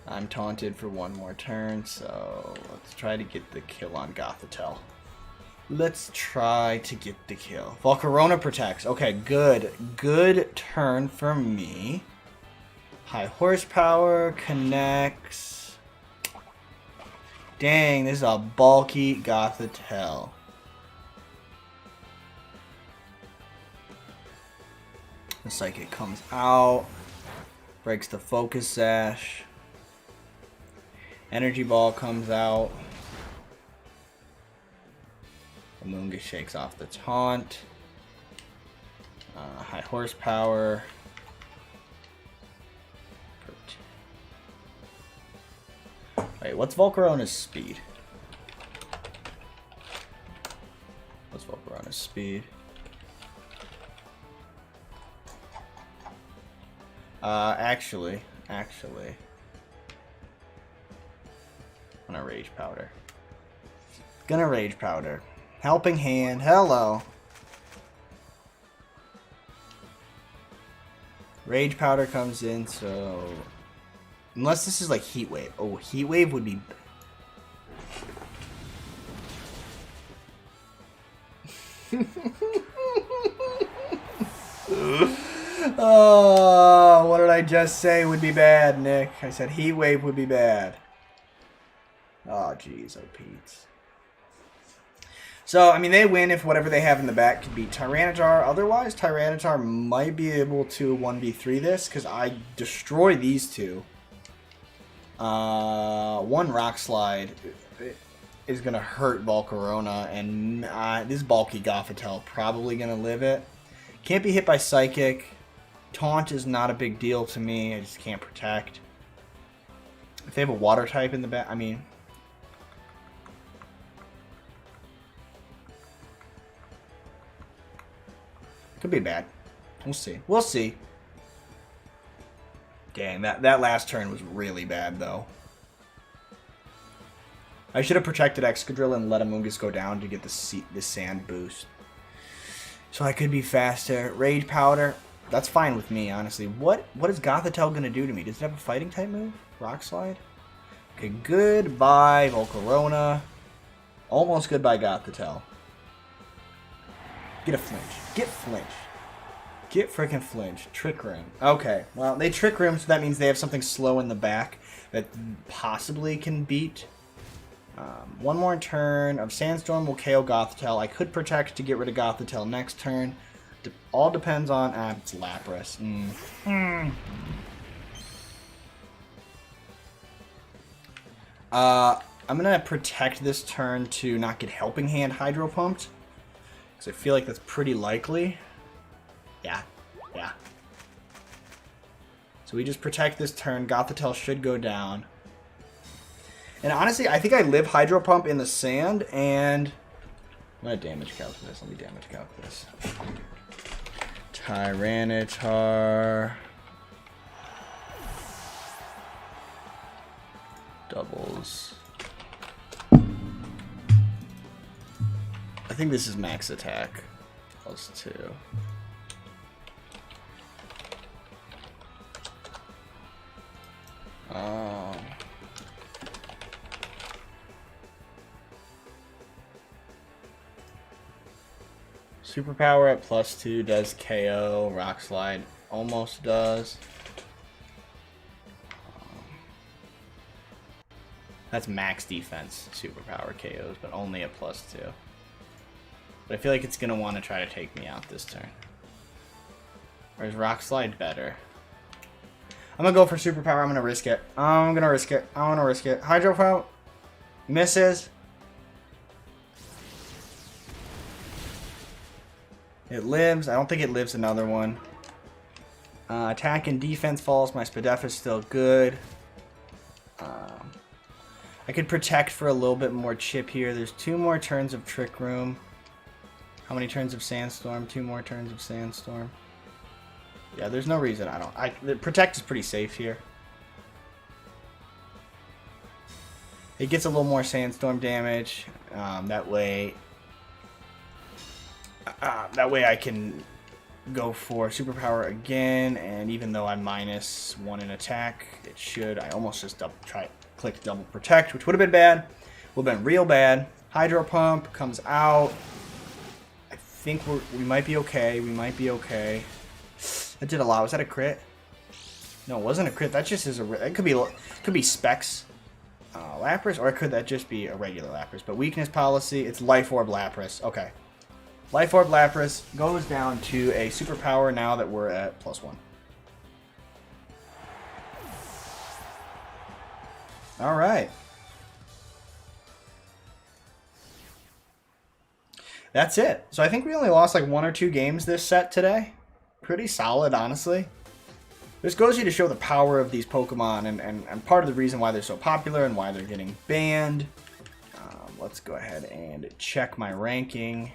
I'm taunted for one more turn, so let's try to get the kill on Gothitelle. Let's try to get the kill. Volcarona protects. Okay, good. Good turn for me. High horsepower connects. Dang, this is a bulky Gothitelle. The Psychic comes out. Breaks the Focus Sash. Energy Ball comes out. Amoonguss shakes off the taunt. High horsepower. Wait, what's Volcarona's speed? What's Volcarona's speed? Actually. I'm gonna Rage Powder. Rage Powder. Helping Hand, hello. Rage Powder comes in, so... Unless this is like Heat Wave. Oh, Heat Wave would be... Oh, what did I just say would be bad, Nick? I said Heat Wave would be bad. Oh, jeez, oh, Pete. So, I mean, they win if whatever they have in the back could beat Tyranitar. Otherwise, Tyranitar might be able to 1v3 this, because I destroy these two. One Rock Slide is going to hurt Volcarona, and this bulky Gothitelle probably going to live it. Can't be hit by Psychic. Taunt is not a big deal to me. I just can't protect. If they have a Water type in the back, I mean... Could be bad. We'll see. We'll see. Dang, that last turn was really bad, though. I should have protected Excadrill and let Amoonguss go down to get the sand boost. So I could be faster. Rage Powder. That's fine with me, honestly. What is Gothitelle going to do to me? Does it have a fighting type move? Rock Slide? Okay, goodbye, Volcarona. Almost goodbye, Gothitelle. Get a flinch. Get flinch. Get freaking flinch. Trick Room. Okay, well, they Trick Room, so that means they have something slow in the back that possibly can beat. One more turn of Sandstorm will KO Gothitelle. I could protect to get rid of Gothitelle next turn. All depends on... it's Lapras. I'm going to protect this turn to not get Helping Hand Hydro Pumped. Because I feel like that's pretty likely. Yeah. So we just protect this turn. Gothitelle should go down. And honestly, I think I live Hydro Pump in the sand, and... I'm going to damage calc this. Let me damage calc this. Tyranitar. Doubles. I think this is max attack. +2. Superpower at +2 does KO. Rock Slide almost does. That's max defense. Superpower KOs, but only at +2. But I feel like it's going to want to try to take me out this turn. Or is Rock Slide better? I'm going to go for Superpower. I'm going to risk it. I'm going to risk it. I want to risk it. Hydro Pump. Misses. It lives. I don't think it lives another one. Attack and defense falls. My Spadef is still good. I could protect for a little bit more chip here. There's 2 more turns of Trick Room. How many turns of Sandstorm? 2 more turns of Sandstorm. Yeah, there's no reason I don't. The protect is pretty safe here. It gets a little more Sandstorm damage. That way I can go for Superpower again. And even though I'm -1 in attack, it should. I almost just click double protect, which would have been bad. Would have been real bad. Hydro Pump comes out. I think we might be okay. We might be okay. That did a lot. Was that a crit? No, it wasn't a crit. That just is a. It could be Specs Lapras, or could that just be a regular Lapras? But weakness policy. It's Life Orb Lapras. Okay. Life Orb Lapras goes down to a Superpower now that we're at +1. All right. That's it. So I think we only lost like 1 or 2 games this set today. Pretty solid, honestly. This goes you to show the power of these Pokemon and part of the reason why they're so popular and why they're getting banned. Let's go ahead and check my ranking.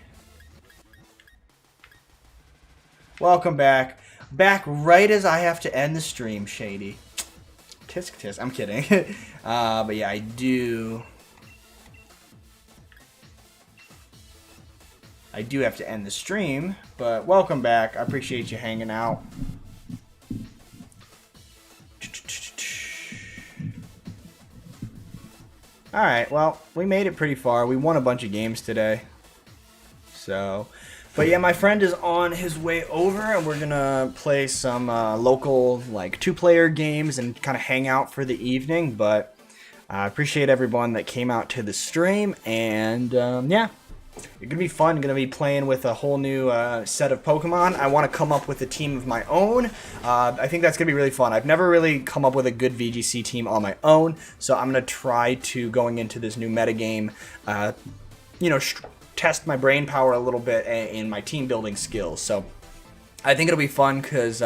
Welcome back. Back right as I have to end the stream, Shady. Tisk tisk. I'm kidding. But yeah, I do have to end the stream, but welcome back. I appreciate you hanging out. Alright, well, we made it pretty far. We won a bunch of games today. So, but yeah, my friend is on his way over, and we're gonna play some local, like, 2-player games and kind of hang out for the evening. But I appreciate everyone that came out to the stream, and yeah, it's gonna be fun. I'm gonna be playing with a whole new set of Pokemon. I want to come up with a team of my own. I think that's gonna be really fun. I've never really come up with a good VGC team on my own, so I'm gonna try to, going into this new metagame, you know, test my brain power a little bit in my team building skills. So I think it'll be fun because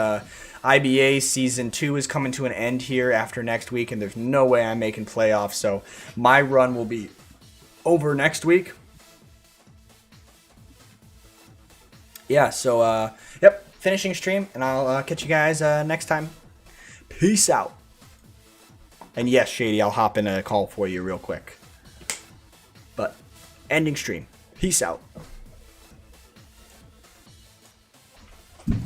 IBA Season 2 is coming to an end here after next week, and there's no way I'm making playoffs, so my run will be over next week. Yeah, so, yep, finishing stream, and I'll catch you guys next time. Peace out. And yes, Shady, I'll hop in a call for you real quick. But, ending stream. Peace out.